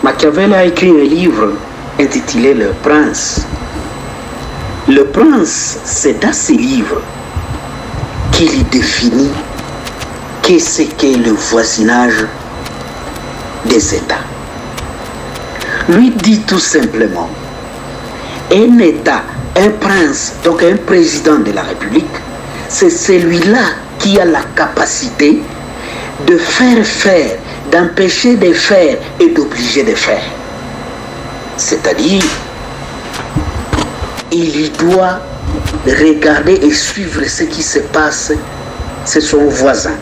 Machiavel a écrit un livre intitulé Le Prince. Le Prince, c'est dans ses livres qu'il définit qu'est-ce qu'est le voisinage des États. Lui dit tout simplement, un État, un prince, donc un président de la République, c'est celui-là qui a la capacité de faire, d'empêcher de faire et d'obliger de faire. C'est-à-dire, il doit regarder et suivre ce qui se passe chez son voisin.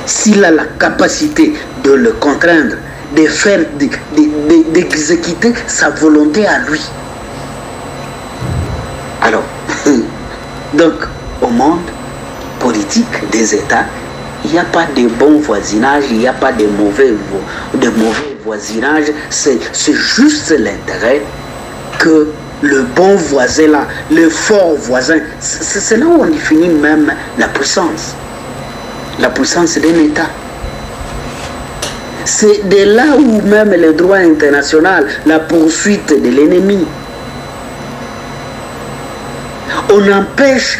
S'il a la capacité de le contraindre, de faire, d'exécuter sa volonté à lui. Alors, donc, au monde politique des États, il n'y a pas de bon voisinage, il n'y a pas de mauvais voisinage, c'est juste l'intérêt que le bon voisin là, le fort voisin, c'est là où on définit même la puissance d'un État. C'est de là où même le droit international, la poursuite de l'ennemi. On empêche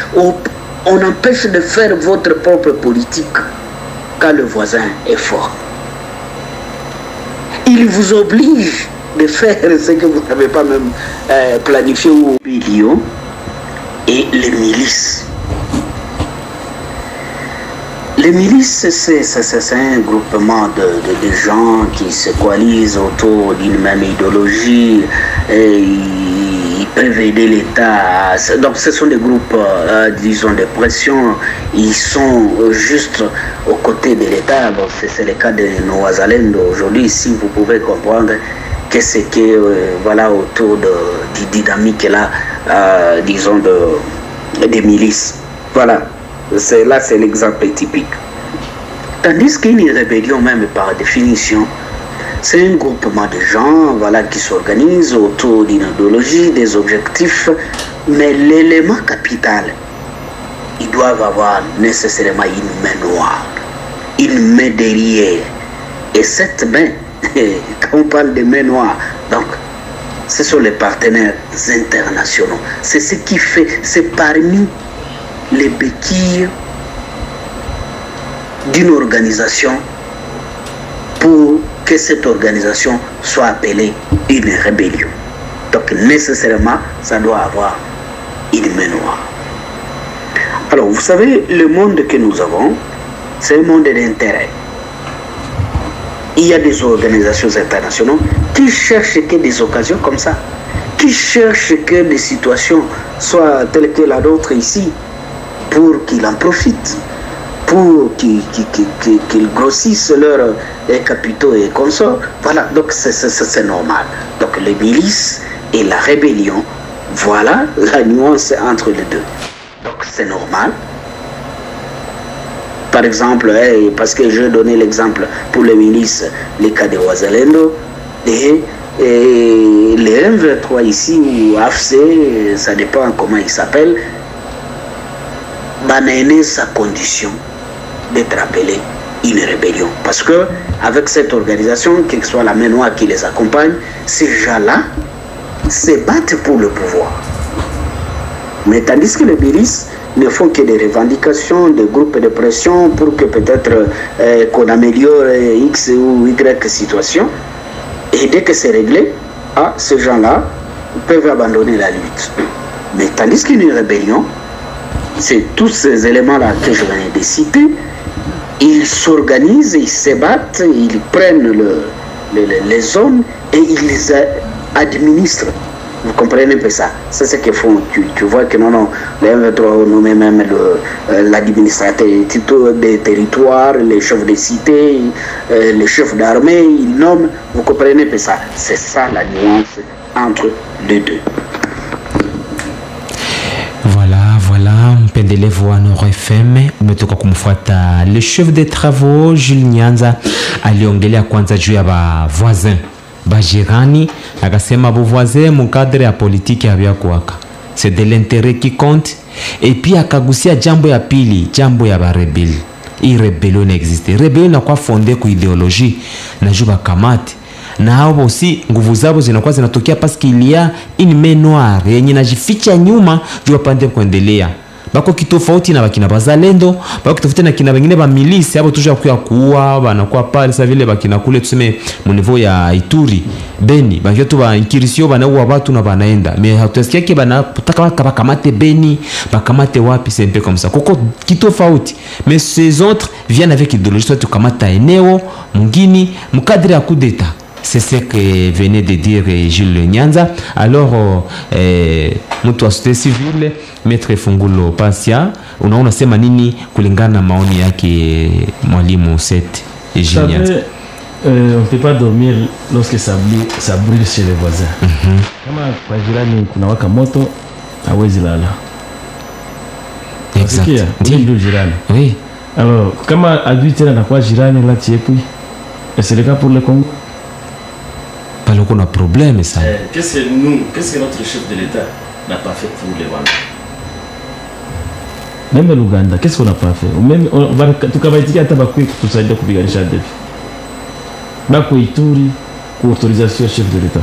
de faire votre propre politique quand le voisin est fort. Il vous oblige de faire ce que vous n'avez pas même planifié ou milieu et les milices. Les milices, c'est un groupement de gens qui se coalisent autour d'une même idéologie et ils peuvent aider l'État. Donc ce sont des groupes, disons, de pression. Ils sont juste aux côtés de l'État. Bon, c'est le cas de Noazalendo aujourd'hui. Si vous pouvez comprendre qu'est-ce que, voilà, autour du dynamique là, disons, des milices. Voilà. Là, c'est l'exemple typique. Tandis qu'une rébellion, même par définition, c'est un groupement de gens, voilà, qui s'organisent autour d'une idéologie, des objectifs, mais l'élément capital, ils doivent avoir nécessairement une main noire, une main derrière. Et cette main, quand on parle de main noire, donc, ce sont les partenaires internationaux. C'est ce qui fait, c'est parmi les béquilles d'une organisation pour que cette organisation soit appelée une rébellion. Donc nécessairement, ça doit avoir une main noire. Alors vous savez, le monde que nous avons, c'est un monde d'intérêt. Il y a des organisations internationales qui cherchent que des occasions comme ça, qui cherchent que des situations soient telles que la nôtre ici, pour qu'ils en profitent, pour qu'ils grossissent leurs capitaux et consorts. Voilà, donc c'est normal. Donc les milices et la rébellion, voilà la nuance entre les deux. Donc c'est normal. Par exemple, parce que je donnais l'exemple pour les milices, les cas de Wazalendo, et les M23 ici, ou AFC, ça dépend comment ils s'appellent, banane sa condition d'être appelé une rébellion. Parce que avec cette organisation, quelle que soit la main noire qui les accompagne, ces gens-là se battent pour le pouvoir. Mais tandis que les milices ne font que des revendications, des groupes de pression pour que peut-être qu'on améliore X ou Y situation. Et dès que c'est réglé, ces gens-là peuvent abandonner la lutte. Mais tandis qu'une rébellion, c'est tous ces éléments-là que je viens de citer, ils s'organisent, ils se battent, ils prennent les zones et ils les administrent. Vous comprenez un peu ça? C'est ce qu'ils font. Tu vois que non, les M23 ont nommé même l'administrateur des territoires, les chefs de cité, les chefs d'armée, ils nomment. Vous comprenez un peu ça? C'est ça la nuance entre les deux. Voilà, mpendelevu wa Nord FM umetoka kumfuata le chef de travaux Jules Nyanza aliongelea kwanza juu ya ba voisin bajirani, akasema bo voisin mu cadre ya politique ya kuwaka, c'est de l'intérêt qui compte, et puis akagusia jambo ya pili, jambo ya barebeli. hii rebellion existe. Rebellion inakuwa fondée kwa ideologie na juba kamati na hao aussi nguvu zao zinakuwa zinatokea parce qu'il y a une main noire yenye najificha nyuma juu pande kuendelea. Bako kitofauti na bakina bazalendo, bako kitofauti na kina wengine ba milisi hapo tuja kuya kuua banakuwa pale sasa vile bakina kule tuseme mu niveau ya Ituri, Beni, bakio tu ba inkirisio banaua watu na banaenda. Mais hatusikia ki banataka bakamate Beni, bakamate wapi c'est un peu comme ça. Koko kitofauti. Mais ces autres viennent avec idéologie soit tukamata eneo, mungini, mukadri ya coup d'état. C'est ce que venait de dire Jules Nyanza. Alors, mtu wa société civile, Maître Fungulo Pasia, unaona sema nini kulingana na maoni yake mwalimu Seth Jules Nyanza? On ne peut pas dormir lorsque ça brûle chez les voisins. Kama kwa jirani kuna waka moto, hawezi lala. Exact. Ndio jirani. Oui. Alors, kama adui tena na kwa jirani là tiepui, et c'est le cas pour le Congo. On a problème ça. Qu'est-ce que notre chef de l'État n'a pas fait pour les Rwandais? Même l'Ouganda, qu'est-ce qu'on n'a pas fait? Même tukabaitika hata bakwe kutusaidia kupiganisha ADF. Bako Ituri kwa autorisation chef de l'État.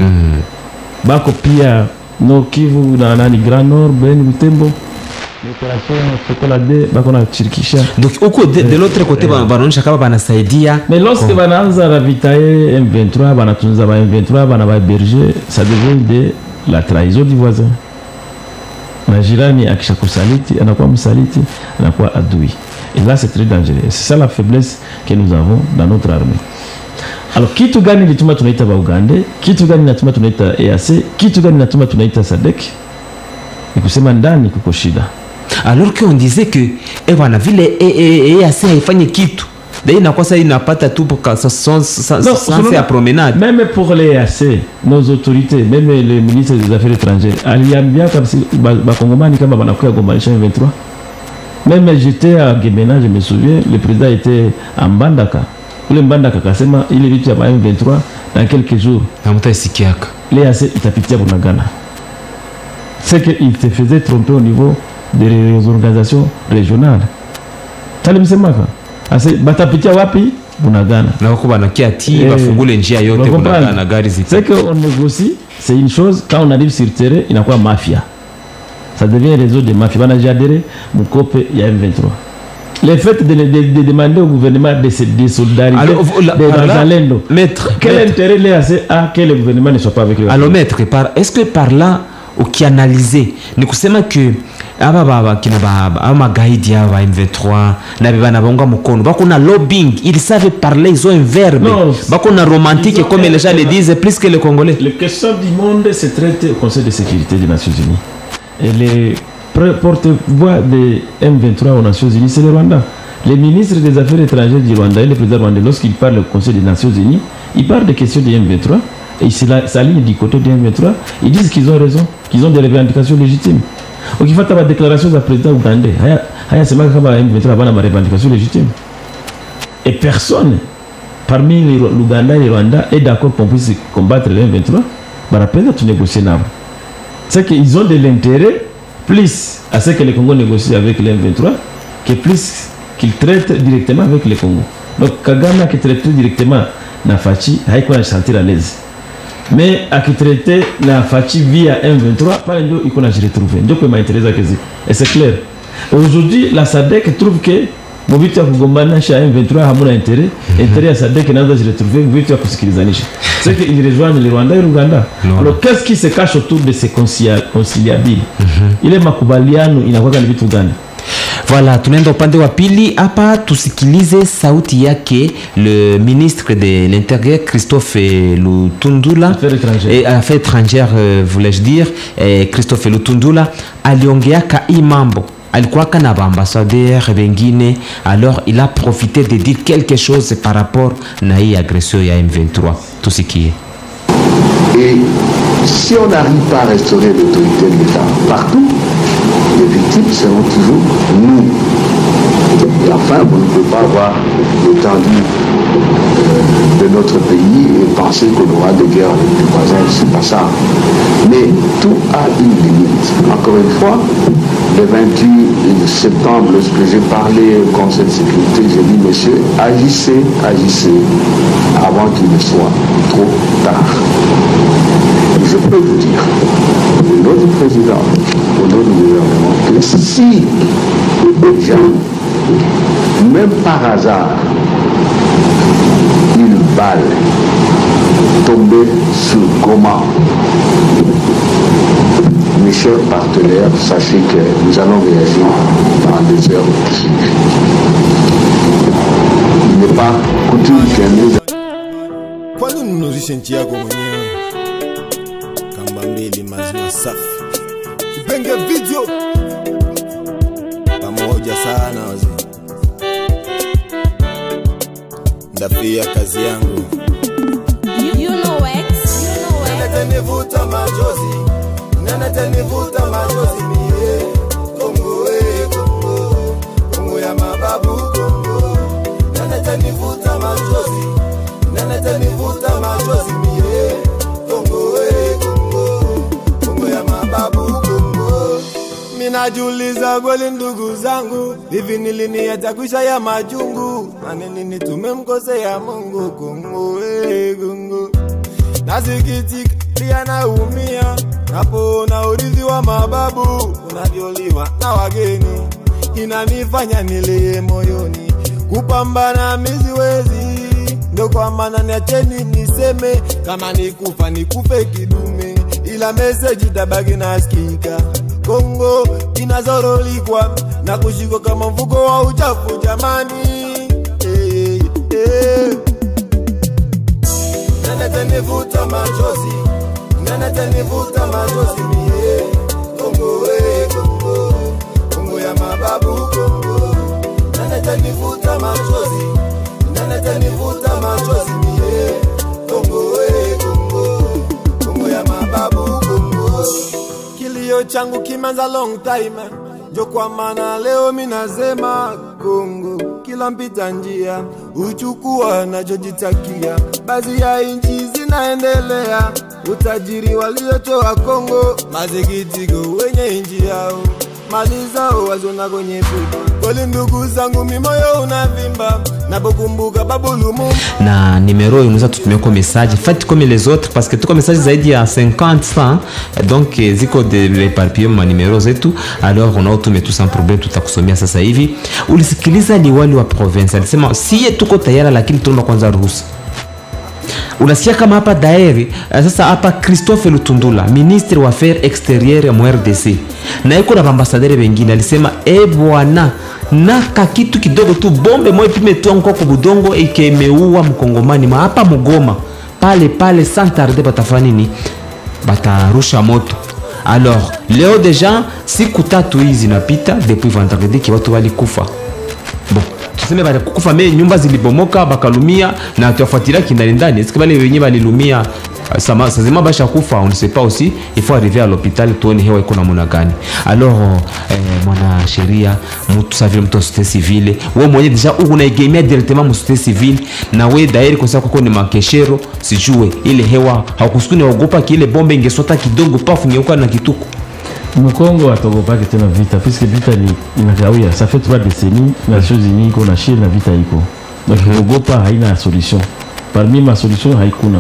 Bako pia no Kivu na nani Grand Nord, Beni, Butembo. L'opération Sokola D bako na shirikisha. Donc au de l'autre côté banaonyesha kama banasaidia. Mais lorsque banaanza ravitailler M23 banatunza ba M23 bana ba berger, ça devient de la trahison du voisin. Na jirani akishakusaliti anakuwa msaliti, anakuwa adui. Et là c'est très dangereux. C'est ça la faiblesse que nous avons dans notre armée. Alors kitu gani lituma tunaita ba Uganda? Kitu gani natuma tunaita EAC? Kitu gani natuma tunaita SADC? Ni kusema ndani kuko shida. Alors qu'on disait que on a vu les EAC haifanye kitu. D'ailleurs inakuwa sasa inapata tu pour sans à promenade. Même pour les EAC, nos autorités, même le ministre des Affaires étrangères, aliambia comme si bakongomani kama banakuya gombanisha 23. Même j'étais à Gemena, je me souviens, le président était à Mbandaka. Ule Mbandaka kasema ile vitu ya 23 dans quelques jours. Hamta sikiaka. Les EAC itapitia Bunagana. C'est qu'il se faisait tromper au niveau des organisations régionales. Talimsemaka. Ase batapitia wapi? Bunagana. Na wako banakia ti bafungule njia yote Bunagana gari zita. C'est qu'on négocie, c'est une chose, quand on arrive sur terrain, il y a quoi mafia. Ça devient un réseau de mafia. On a déjà adhéré, mon copé, il y a M23. Le fait de demander au gouvernement de se désolidariser de maître, quel intérêt l'EAC a que le gouvernement ne soit pas avec lui? Alors maître, est-ce que par là ukianalize ni kusema que aba baba kina baba ama gaidi ya M23 na bana bonga mkono bako na lobbying, ils savent parler, ils ont un verbe bako na romantique comme les gens le disent plus que les Congolais. Les questions du monde se traitent au Conseil de sécurité des Nations Unies et les porte-voix de M23 aux Nations Unies c'est le Rwanda. Les ministres des Affaires étrangères du Rwanda et le président rwandais, lorsqu'ils parlent au Conseil des Nations Unies, ils parlent des questions de M23 et ils s'alignent du côté de M23. Ils disent qu'ils ont raison, qu'ils ont des revendications légitimes. Donc il faut avoir la déclaration du président ougandais. C'est mal que M23 a des revendications légitimes. Et personne parmi l'Ouganda et le Rwanda est d'accord qu'on puisse combattre le M23. Bah, peut-être négocier là. C'est qu'ils ont de l'intérêt plus à ce que les Congos négocient avec le M23 que plus qu'ils traitent directement avec le Congo. Donc Kagame qui traite directement na Fachi, il faut se sentir à l'aise. Mais à qui traiter la Fachi via M23, pas le il faut se retrouver. Donc il m'intéresse et c'est clair. Aujourd'hui, la SADC trouve que Mobiti ya kugombana chez M23 hamuna intérêt à SADC n'a pas se retrouver Mobiti ya kusikilizanisha. C'est qu'ils rejoignent le Rwanda et l'Ouganda. Alors qu'est-ce qui se cache autour de ces conciliables? Il est makubaliano inakuwa ni vitu gani? Voilà, tunaenda upande wa pili hapa tusikilize sauti yake le ministre de l'Intérieur Christophe Lutundula Affaires étrangères voulais-je dire Christophe Lutundula aliongeaka hii mambo alikuwaka na ambassadeur wengine alors il a profité de dire quelque chose par rapport na hii agression ya M23 tusikie. Et si on n'arrive pas à restaurer l'autorité de l'État partout, les victimes seront toujours nous. Et enfin, vous ne pouvez pas avoir l'étendue de notre pays et penser qu'on aura des guerres avec les voisins, c'est pas ça. Mais tout a une limite. Encore une fois, le 28 septembre, lorsque j'ai parlé au Conseil de sécurité, j'ai dit, monsieur, agissez avant qu'il ne soit trop tard. Je peux vous dire, au nom du président, au nom du gouvernement, que si déjà, même par hasard, une balle tombée sur Goma, mes chers partenaires, sachez que nous allons réagir dans des heures qui suivent. Il n'est pas coutume que nous... Kwa nini unuzishe nchi yako mwenyewe? Kamba mbili maziwa safi. Kipenge video. Pamoja sana wazee. Ndafia kazi yangu. You know X. Nana nivuta machozi. Nana nivuta machozi mie. Kongo Kongo. Kongo ya mababu Kongo. Nana nivuta machozi. Nana nivuta machozi mie. Kongo Kongo. Kongo ya mababu Kongo. Minajiuliza kweli ndugu zangu, hivi ni lini yatakwisha ya majungu? Nini tumemkosea Mungu? Kongo Kongo. Nasikitika pia naumia napoona urithi wa mababu unavyoliwa na wageni, inanifanya nilie moyoni, kupambana miziwezi. Ndo kwa maana niacheni niseme, kama nikufa nikufe kidume, ila message tabaki nasikika. Kongo inazorolikwa na kushikwa kama mfuko wa uchafu jamani. Nana nivuta machozi, nana nivuta machozi mie. Kongo Kongo, Kongo ya mababu Kongo. Nana nivuta machozi, nana nivuta machozi mie. Kongo Kongo, Kongo ya mababu Kongo. Kilio changu kimeanza long time, ndio kwa maana leo minasema Kongo kila mpita njia uchukua nachojitakia. Baadhi ya nchi zinaendelea, utajiri waliotoa Kongo, masikitiko wenye nchi yao, mali zao wazona kwenye pupa. Koli ndugu zangu mimoyo unavimba napokumbuka babu Lumumba. Na numéro unaweza tutumia kwa message, faites comme les autres parce que tuko message zaidi ya 50 donc ziko de l'éparpillement ma numéro zetu, alors on autume tout sans problème, tutakusomea sasa hivi. Ulisikiliza liwali wa province alisema siye tuko tayari, lakini tunaomba kwanza ruhusa. Unasikia kama hapa daeri sasa hapa Christophe Lutundula, ministre wa affaires extérieures mu RDC, na yuko na ambassadeur wengine, alisema bwana na kakitu kidogo tu bombe moyo pime tonko kwa budongo ikemeua mkongomani ma hapa Mugoma pale sans tarder batafanya nini, batarusha moto. Alors leo deja siku tatu hizi napita depuis vendredi ki watu walikufa. Bon, tuseme bale kukufa me nyumba zilibomoka bakalumia na tuwafuatilia kindani. Est-ce que bale wenyewe balilumia sazima basha kufa, on ne sait pas aussi, il faut arriver à l'hôpital tuone hewa iko namna gani. Alors mwana sheria mtu savile mtu société civile, wewe mwenyewe deja unaegemea directement mu société civile, na wewe dairi kwa sababu kwa ni makeshero sijue ile hewa haukusukuni ogopa kile bombe ingesota kidogo pafu ngeuka na kituko. Mkongo atogopaki tena vita, puisque vita ni inakawia, ça fait 3 décennies Nations Unies iko na Chine na vita iko. Donc ogopa haina solution. Parmi ma solution haikuna.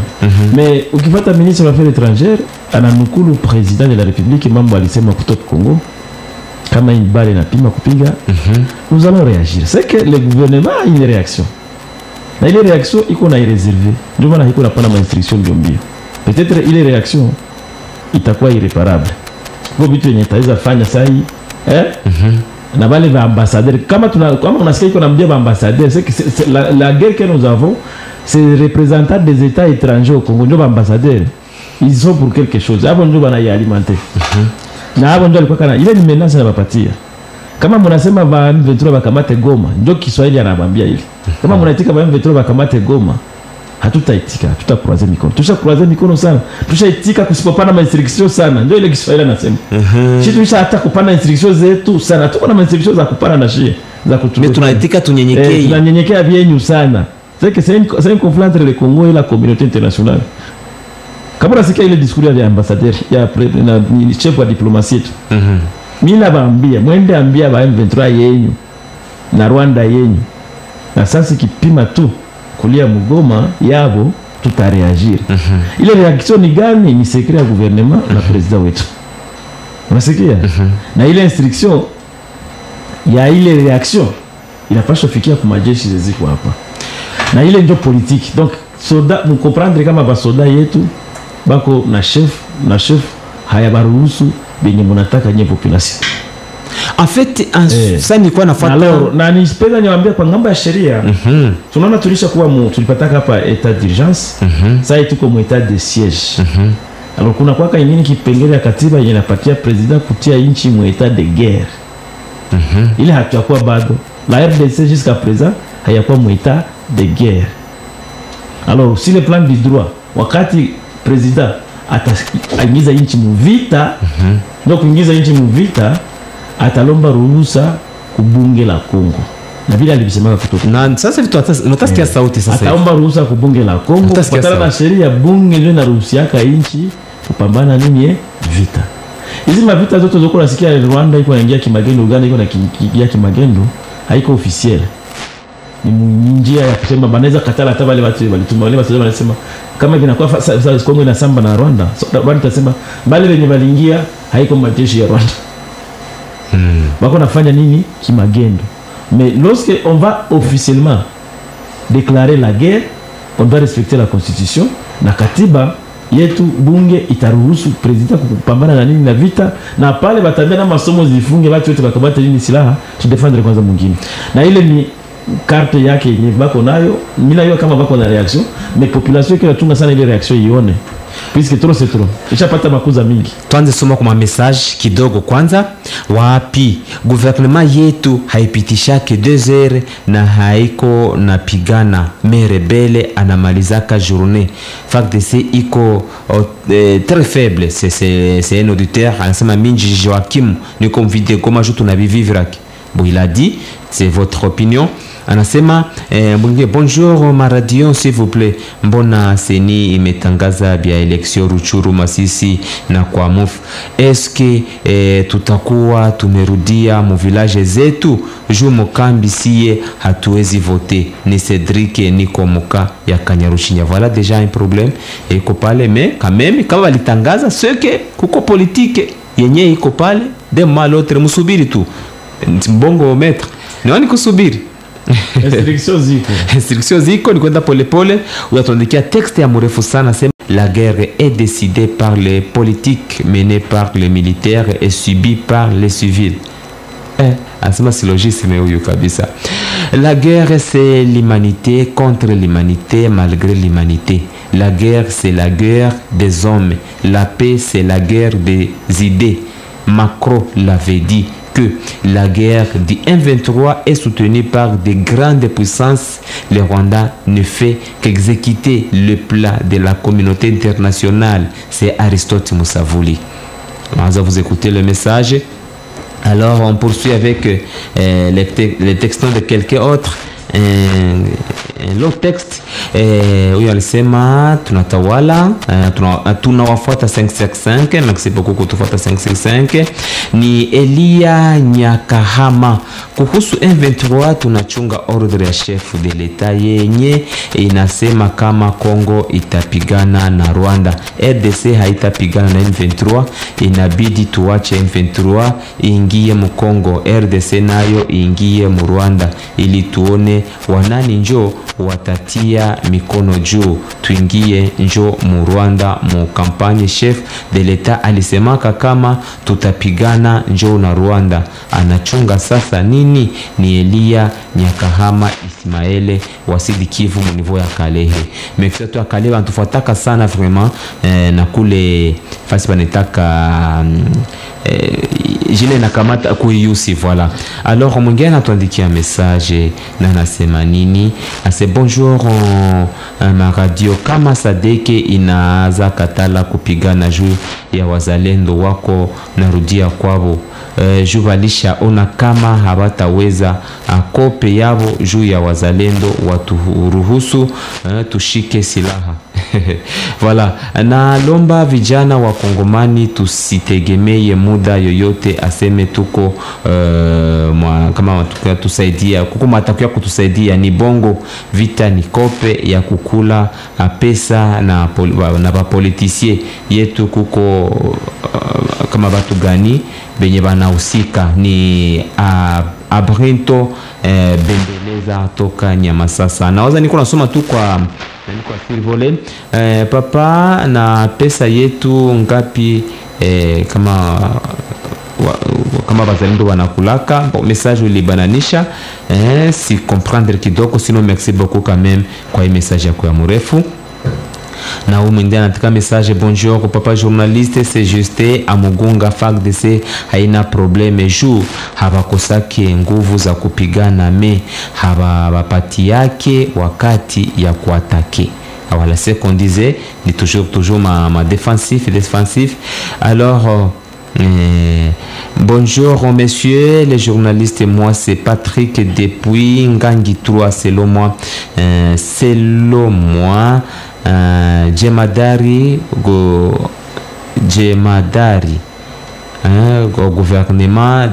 Mais ukipata ministre wa affaires étrangères ananukulu président de la République mambo alisema kutoka Congo kama une balle na pima kupiga, nous allons réagir. C'est que le gouvernement a une réaction. Na ile réaction iko na réservée. Ndio maana iko na pana ma instruction mbio. Peut-être ile réaction itakuwa irréparable. Kwa vitu yenye taiza fanya sahi na wale va ambassadeurs kama unasikia iko na mdia ambassadeur, c'est que la guerre que nous avons, c'est les représentants des États étrangers au Congo, ndio ambassadeurs. Ils sont pour quelque chose. Hapo ndio bana alimenter. Na hapo ndio alikuwa kana ile ni menace na bapatia. Kama mnasema va M23 bakamate Goma, ndio Kiswahili anabambia ile. Kama mnaitika va M23 bakamate Goma, hatutaitika, tutakuraze mikono. Tushakuraze mikono sana. Tushaitika kusipopana ma instruction sana. Ndio ile Kiswahili anasema. Sisi tusha hata kupana instruction zetu sana. Tuko na instruction za kupana na shie. za kutuletea. Mais tunaitika tunyenyekee. Tunanyenyekea vyenyu sana. C'est un conflit entre le Congo et la communauté internationale. Kama unasikia ile discours ya ambassadeur ya na chef wa diplomatie yetu. Mimi nawaambia mwende ambia ba M23 yenyu na Rwanda yenyu. Na sasa kipima tu kulia mgoma yabo tutareagir. Ile reaction ni gani? Ni secret ya gouvernement na president wetu. Unasikia? Na ile instruction ya ile reaction inapaswa fikia kwa majeshi ziko hapa. Na ile ndio politique. Donc soda mkomprendre kama ba soda yetu bako na chef haya baruhusu benye mnataka nye population. En fait, ça ni kwa nafuata. Alors, na nispenda niwaambia kwa ngambo ya sheria. Tunaona tulisha kuwa tulipataka hapa état d'urgence. Sasa tuko mu état de siège. Alors kuna kwa ingine kipengele ya katiba inapatia president kutia inchi mu état de guerre. Ile hatuyakuwa bado. La RDC jusqu'à présent hayakuwa mu état de guerre. Alors, si le plan du droit wakati president ataingiza inchi mu vita, donc kuingiza inchi mu vita atalomba ruhusa kubunge la Kongo. Na vile alisema kutoka. Na sasa vitu unatasikia sauti sasa. Ataomba ruhusa kubunge la Kongo. Patana na sheria bunge ndio inaruhusiaka inchi kupambana nini vita. Hizi mavita zote zoko nasikia Rwanda iko inaingia kimagendo, Uganda iko inaingia kimagendo, haiko officiel. Ni njia ya kusema banaweza katala hata wale watu walituma wale watu wanasema kama vinakuwa Kongo inasamba na Rwanda. Rwanda itasema bali wenye waliingia haiko majeshi ya Rwanda. Bako nafanya nini kimagendo. Mais lorsque on va officiellement déclarer la guerre, on doit respecter la constitution na katiba yetu. Bunge itaruhusu president kupambana na nini na vita, na pale batambia na masomo zifunge watu wote bakabata nini silaha to defendre kwanza mwingine. Na ile ni carte yake yenye bako nayo. Mimi nayo kama bako na reaction, mais population yake inatunga sana ile reaction ione. Puisque trop c'est trop. Ishapata makuza mingi. Tuanze soma kwa message kidogo kwanza. Wapi gouvernement yetu haipitishake 2 heures na haiko napigana merebele anamalizaka journée. FARDC iko très faible. C'est un auditeur anasema Minji Joachim ni convidé comment je tuna vivre. Bon, il a dit, c'est votre opinion. Anasema bonjour Maradion s'il vous plaît. Mbona seni imetangaza bia election Ruchuru Masisi na kwa Muf. Est-ce que tutakuwa tumerudia mu village zetu juu mukambi siye hatuwezi voter ni Cedric ni komuka ya Kanyarushinya. Voilà déjà un problème iko pale, mais quand même kama walitangaza ce que kuko politique yenye iko pale de mal autre musubiri tu mbongo maître ni kusubiri. Instruction ziko ni kwenda pole pole. Uyatuandikia texte ya mrefu sana sema la guerre est décidée par les politiques, menée par les militaires et subie par les civils. Asema syllogisme huyu kabisa. La guerre c'est l'humanité contre l'humanité malgré l'humanité. La guerre c'est la guerre des hommes. La paix c'est la guerre des idées. Macron l'avait dit que la guerre du M23 est soutenue par de grandes puissances. Le Rwanda ne fait qu'exécuter le plan de la communauté internationale. C'est Aristote Moussavouli. Vous écoutez le message. Alors on poursuit avec les textes de quelqu'un autre. L'autre texte huyo alisema tunatawala tunawafuata 555. Merci beaucoup kutufuata 555. Ni Elia Nyakahama. Kuhusu M23 tunachunga ordre ya chef de l'etat yenye inasema kama Kongo itapigana na Rwanda, RDC haitapigana na M23. Inabidi tuache M23 ingie mu Kongo, RDC nayo ingie mu Rwanda ili tuone wanani njo watatia mikono juu, tuingie njo mu Rwanda mu kampanye. Chef de l'etat alisemaka kama tutapigana njo na Rwanda. Anachunga sasa nini? Ni Elia Nyakahama Ismaele wasidi Kivu mu niveau ya Kalehe. Mekseto ya Kalehe bantufuataka sana vraiment na kule fasi banetaka jile nakamata kuiusi. Voilà. Alors mwingine anatuandikia message na nasema nini? Ase bonjour ma radio, kama Sadeke inaanza katala kupigana juu ya wazalendo wako narudia kwao. Juvalisha ona kama hawataweza kope yao juu ya wazalendo waturuhusu tushike silaha. Voilà. Na lomba vijana wa Kongomani tusitegemee muda yoyote aseme tuko kama tusaidia kuko matakuya kutusaidia ni bongo, vita ni kope ya kukula pesa na bapolitisie yetu kuko kama batu gani benye banahusika ni Abrinto Bembeleza toka Nyamasasa. Nawaza niko nasoma tu kwa Sirvole. Papa na pesa yetu ngapi kama bazalendo wanakulaka. Bon, message ulibananisha si comprendre kidogo, sinon merci beaucoup quand même kwa hii message yako ya mrefu. Na umwendea natika message bonjour papa journaliste, c'est juste à Mugunga FARDC haina probleme juu habakosake nguvu za kupigana me habapati yake wakati ya kuatake. Voilà ce qu'on disait, ni toujours ma défensif. Alors bonjour messieurs les journalistes, moi c'est Patrick depuis Ngangi 3. Selon moi Jemadari au gouvernement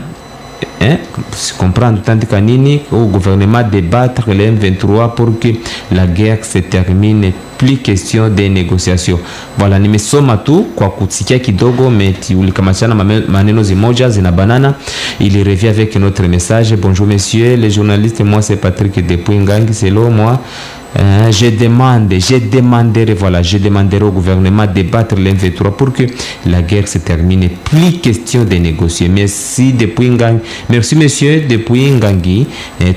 comprendre tandika nini au gouvernement débattre le M23 pour que la guerre se termine, plus question des négociations. Voilà, nimesoma tu kwa kusikia kidogo meti ulikamachana maneno zimoja zina banana. Il revient avec notre message. Bonjour messieurs les journalistes, moi c'est Patrick depuis Ngangi. Selon moi je demanderai au gouvernement de débattre l'M23 pour que la guerre se termine, plus question de négocier. Merci depuis Ngangi. Merci monsieur depuis Ngangi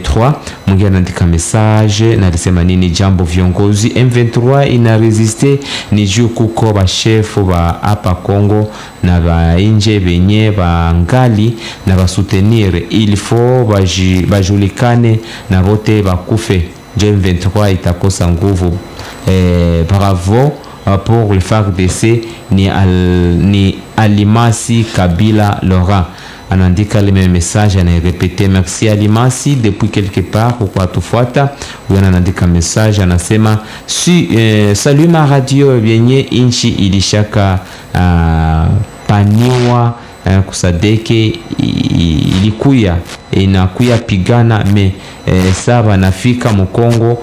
3. Mungia nandika message na lisema nini jambo viongozi M23 ina resiste ni juu kuko ba chef ba hapa Congo na ba inje benye ba ngali na ba soutenir, il faut bajulikane na vote bakufe. M23 itakosa nguvu. Bravo pour le FARDC ni Alimasi Kabila Laurent. Anandika le même message, ana répété merci Alimasi depuis quelque part kwa tufuata. Huyo anandika message anasema salut ma radio yenye inchi ilishaka paniwa kusadeke ilikuya inakuya pigana me saba nafika Mkongo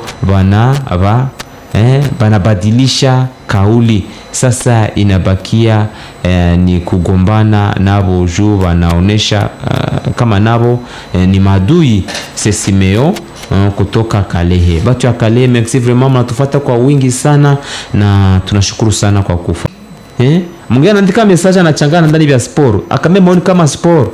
banabadilisha kauli sasa, inabakia ni kugombana nabo juu wanaonesha kama nabo ni madui. Sesimeo kutoka Kalehe, batu ya Kalehe, merci vraiment mnatufuata kwa wingi sana na tunashukuru sana kwa kufa. Mwingine anaandika message anachangana ndani ya sport. Akamema kama sport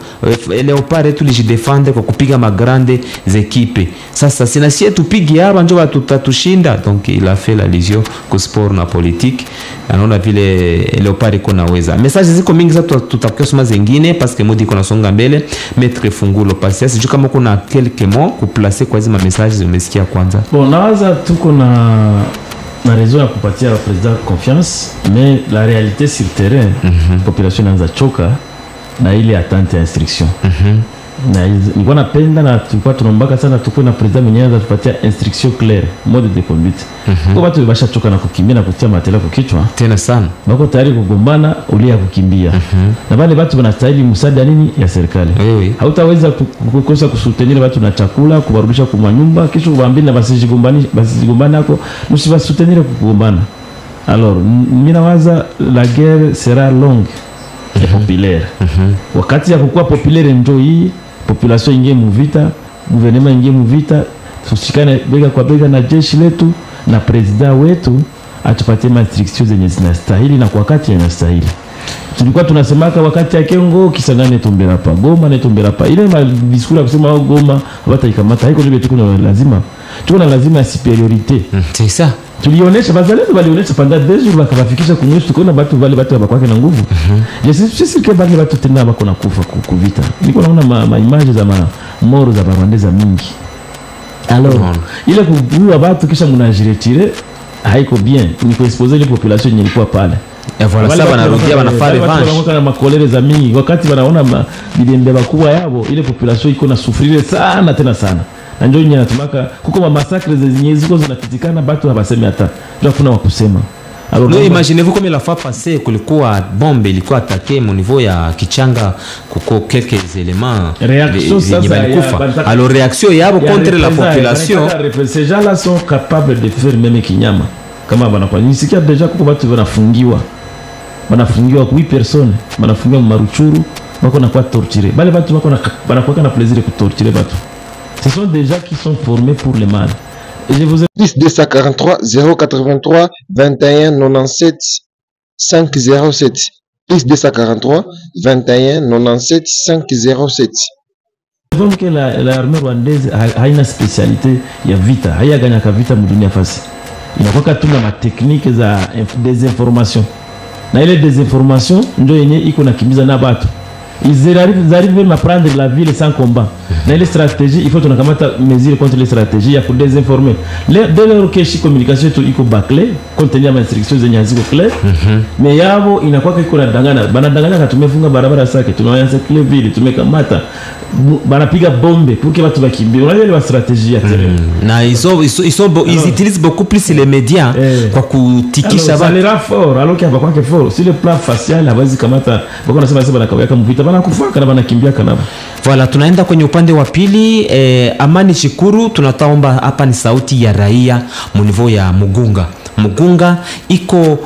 Leopard tulijidefendre kwa kupiga magrande equipe. Sasa sina sie tupige hapa ndio tutatushinda. Donc il a fait l'allusion que sport na politique. Anaona vile Leopard iko naweza. Message ziko mingi sasa tutakia soma zingine parce que modi iko nasonga mbele. Maître Fungulo Patience sijui kama kuna quelques mots kuplacer kwa hizo messages umesikia kwanza. Bon, nawaza tuko na raison ya kupatia président confiance, mais la réalité sur terrain population inaanza choka na ile attente ya instruction. Na nilikuwa napenda na tulikuwa tunaombaka sana tukue na president mwenyewe anatupatia instruction claire, mode de conduite. Kwa watu basha choka na kukimbia na kutia matela kwa kichwa tena sana, bako tayari kugombana ulia kukimbia. Na wale watu wanastahili msaada nini ya serikali. Hautaweza kukosa kusutenir watu na chakula, kubarudisha kwa nyumba, kisha kuwaambia na basigombana nako msibasutenir kugombana. Alors mimi nawaza la guerre sera longue et populaire. Wakati ya kukua populaire ndio hii population ingie muvita, gouvernement ingie muvita, tushikane bega kwa bega na jeshi letu na president wetu atupatie instructions zenye zinastahili na kwa wakati yanastahili. Tulikuwa tunasemaka wakati ya Kengo Kisangani tumbera pa Goma na tumbera pa ile discours ya kusema Goma hata ikamata haiko ndio tuko lazima ya superiorité. C'est ça. tulionesha bazalendo walionesha panda 2 jours wakawafikisha kumwisho, tukaona watu wale watu wabakwake na nguvu. Je, sisi kwa bali watu tena bako na kufa kuvita. Niko naona ma image za moro za Barwandeza mingi. Alors ile kuua watu kisha mnajiretire haiko bien, ni kuexposer ile population yenye ilikuwa pale. Et voilà ça wanarudia wanafanya revanche. Wanakuwa na makolere za mingi wakati wanaona bidende bakubwa yao, ile population iko na sufrire sana tena sana. Na njoo nyanya tumaka kuko massacres zenye ziko zinapitikana watu hawasemi hata. Ndio kuna wakusema. Alors imaginez-vous comme la fois passée kulikuwa bombe ilikuwa attaqué au niveau ya Kichanga kuko quelques éléments réaction ça alors réaction yabo contre la population. Ces gens-là sont capables de faire même kinyama. Kama banakuwa nisikia deja kuko watu wanafungiwa 8 personnes wanafungiwa Maruchuru wako na kwa torturer bale watu wako na banakuwa na plaisir de torturer watu. Ce sont des gens qui sont formés pour le mal. Et je vous ai plus 243 083 21 97 507 plus 243 21 97 507. Donc que l'armée rwandaise haina spécialité ya vita, hayaganya ka vita mdunia fasi. Inakuwa tu na technique za désinformation. Na ile désinformation ndio yenye iko nakimbiza na watu. Ils arrivent même à prendre la ville sans combat. Dans les stratégies, il faut qu'on ait mesures contre les stratégies, il faut désinformer. Dès lors que la communication est bâclée, contenir les instructions sont claires, mais yabo inakuwa kiko na dangana. Banadangana ka tumefunga barabara sake, tumeanza kile ville, tumekamata banapiga bombe pour que watu bakimbie. Unajua ile stratégie ya terrain. Na ils utilisent beaucoup plus les médias kwa kutikisha watu. Ça les fort, alors qu'il y a pas quoi fort. Sur le plan facial, hawezi kamata. Bako nasema sasa banakaweka kama vita banakufa kana banakimbia kana. Voilà, tunaenda kwenye upande wa pili. Amani Chikuru, tunataomba hapa ni sauti ya raia mu niveau ya Mugunga. Mugunga iko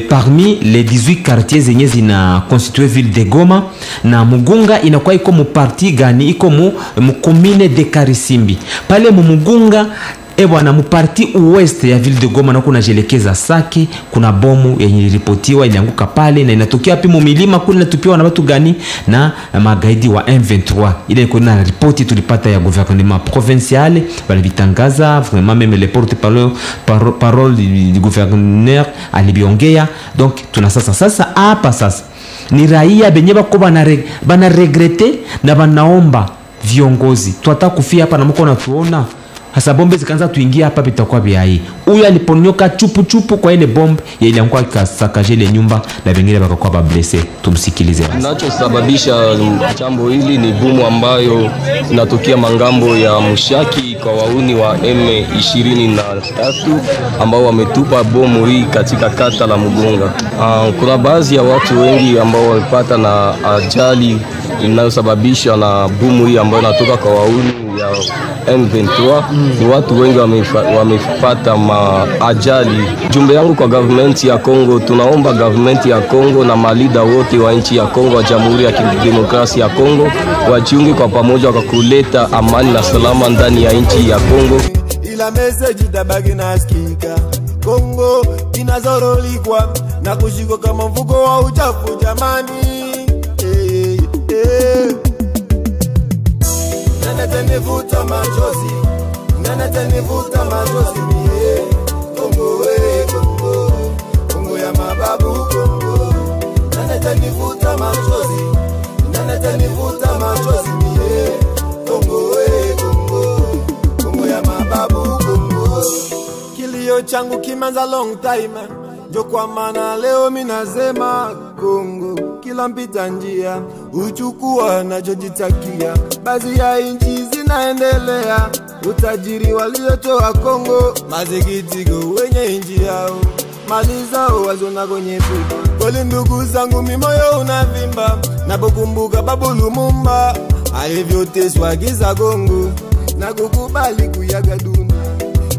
parmi les 18 quartiers zenye zina constituer ville de Goma, na Mugunga inakuwa iko mu parti gani, iko mu commune de Karisimbi. Pale mu Mugunga bwana mu parti ouest ya ville de Goma na kuna jelekeza Sake, kuna bomu yenye ilipotiwa ilianguka pale na inatokea hapo mu milima kule, natupiwa na watu gani na magaidi wa M23. Ile iko na ripoti tulipata ya gouvernement provincial, bali bitangaza vraiment même les porte-parole du gouverneur alibiongea. Donc tuna sasa hapa sasa ni raia benye bako bana regrete na banaomba viongozi twata kufia hapa na mko na tuona hasa bombe zikaanza tuingia hapa bitakuwa biai. Huyu aliponyoka chupu kwa ile bombe ya ile yankuwa ikasakaje ile nyumba na wengine wakakuwa bablesse. Tumsikilize. Kinachosababisha jambo hili ni bomu ambayo inatokea mangambo ya Mushaki kwa wauni wa M23 ambao wametupa bomu hii katika kata la Mugunga. Kuna baadhi ya watu wengi ambao wamepata na ajali inayosababishwa na bomu hii ambayo inatoka kwa wauni ya M23. Ni watu wengi wamepata ajali. Jumbe yangu kwa government ya Kongo, tunaomba government ya Kongo na malida wote wa nchi ya Kongo, wa Jamhuri ya Kidemokrasia ya Kongo wajiunge kwa pamoja kwa kuleta amani na salama ndani ya nchi ya Kongo. Ila message itabaki nasikika. Kongo inazorolikwa na kushikwa kama mfuko wa uchafu jamani. Nivuta machozi, nivuta machozi mie. Kongo Kongo, Kongo ya mababu Kongo. Nivuta machozi, nivuta machozi mie. Kongo Kongo, Kongo ya mababu Kongo. Kilio changu kimeanza long time, ndio kwa maana leo mimi nasema Kongo kila mpita njia uchukua anachojitakia. Baadhi ya nchi zinaendelea utajiri waliotoa Kongo, mazikitiko wenye nchi yao mali zao wazona kwenye pika. Kweli ndugu zangu mimoyo unavimba napokumbuka Babu Lumumba alivyoteswa giza Kongo na kukubali kuyaga dunia.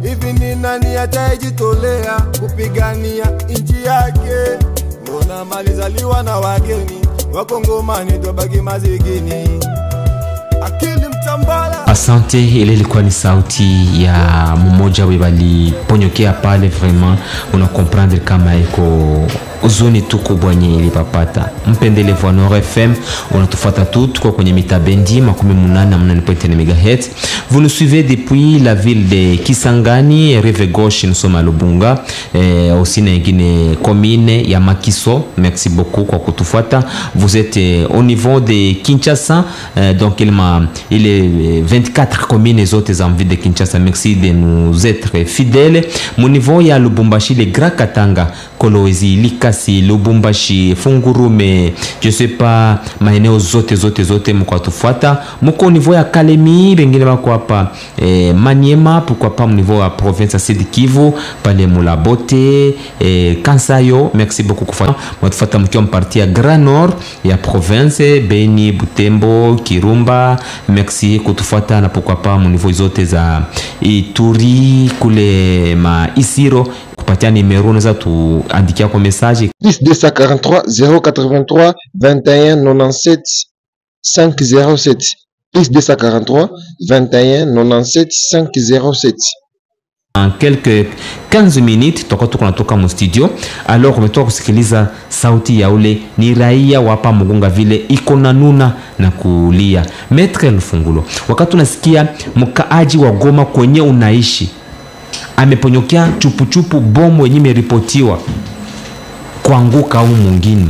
Hivi ni nani atajitolea kupigania nchi yake? Mbona mali zaliwa na wageni Wakongomani tubaki mazikini. Akili Mtambala. Asante, ile ilikuwa ni sauti ya mmoja webali ponyokea pale. Vraiment una comprendre kama iko uzuni tuko bwenye ilipapata. Mpendelevu wa Nord FM, unatufuata tu, tuko kwenye mitabendi 88.8 MHz. Vous nous suivez depuis la ville de Kisangani, rive gauche, nous sommes à Lubunga, aussi na ingine commune ya Makiso. Merci beaucoup kwa kutufuata. Vous êtes au niveau de Kinshasa, donc il est 24 communes autres en ville de Kinshasa. Merci de nous être fidèles. Mon niveau ya Lubumbashi, le Grand Katanga, Kolwezi, Likasi, Lubumbashi, Fungurume, je sais pas, maeneo zote mkwatufuata. Mko au niveau ya Kalemi, bengine bako hapa Maniema, pourquoi pas au niveau ya province ya Sud Kivu, pale Mulabote, Kansayo. Merci beaucoup kufuata. Mkwatufuata mkiwa mparti ya Grand Nord ya province, Beni, Butembo, Kirumba. Merci kutufuata na pourquoi pas au niveau zote za Ituri, kule ma Isiro. Kupatia numero unaweza tuandikia kwa message. Plus 243 083 21 97 507. Plus 243 21 97 507. En quelques 15 minutes tutakuwa tunatoka mu studio. Alors umetoka kusikiliza sauti ya ule ni raia wapa Mugunga vile iko na nuna na kulia. Maître Lufungulo, wakati unasikia mkaaji wa Goma kwenye unaishi ameponyokea chupu bomu yenye imeripotiwa kuanguka au mwingine,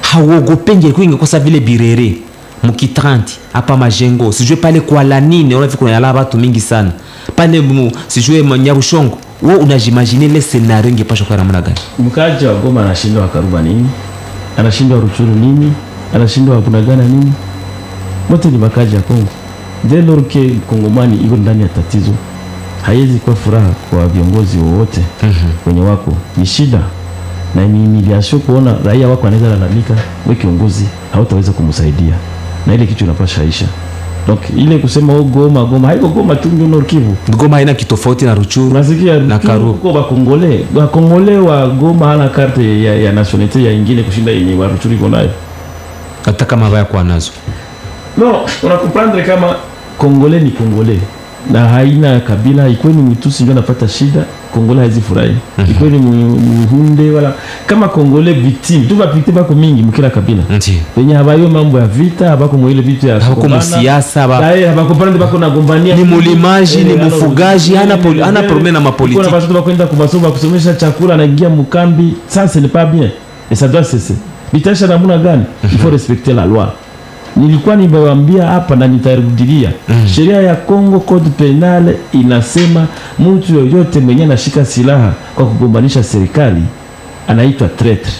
hauogopenge kuinga kwa sababu vile Birere mukitranti hapa Majengo, sijue pale kwa Lanine unafi kuna yala watu mingi sana pale sijue Manyarushongo. Wewe unajimagine ile scenario ingepasha kwa namna gani? Mkaji wa Goma anashindwa Akaruba nini? Anashindwa Ruchuru nini? Anashindwa Bunagana nini? Wote ni makaji ya Kongo. Dès lors que Kongomani iko ndani ya tatizo, haiwezi kuwa furaha kwa viongozi wote kwenye wako. Ni shida na ni humiliation kuona raia wako anaweza lalamika, wewe kiongozi hautaweza kumsaidia. Na ile kitu inapasha isha. Donc ile kusema Goma haiko Goma tu ndio Nord Kivu. Goma haina kitofauti na Ruchuru na Karu. Kwa Bakongole wa Goma hana karte ya nationalite ya ingine kushinda yenye wa Ruchuru iko nayo. Hata kama baya kwa nazo. No, unakuprendre kama Kongole ni Kongole na haina kabila. Iko ni Mtusi ndio anapata shida, Kongole hazi furahi. Iko ni Muhunde wala kama Kongole victime. Tu victime bako mingi mkila kabila. Wenye habayo mambo ya vita, habako mwile vitu ya kugombana. Siasa habako pande bako nagombania. Ni mulimaji, ni mfugaji, ana problème na mapolitiki. Kuna watu wakwenda kumasomo kusomesha chakula na ingia mkambi. Ça ce n'est pas bien. Et ça doit cesser. Bitasha namuna gani? Il faut respecter la loi. Nilikuwa nimewaambia hapa na nitarudilia. Sheria ya Kongo code penal inasema mtu yoyote mwenye anashika silaha kwa kugombanisha serikali anaitwa traitor.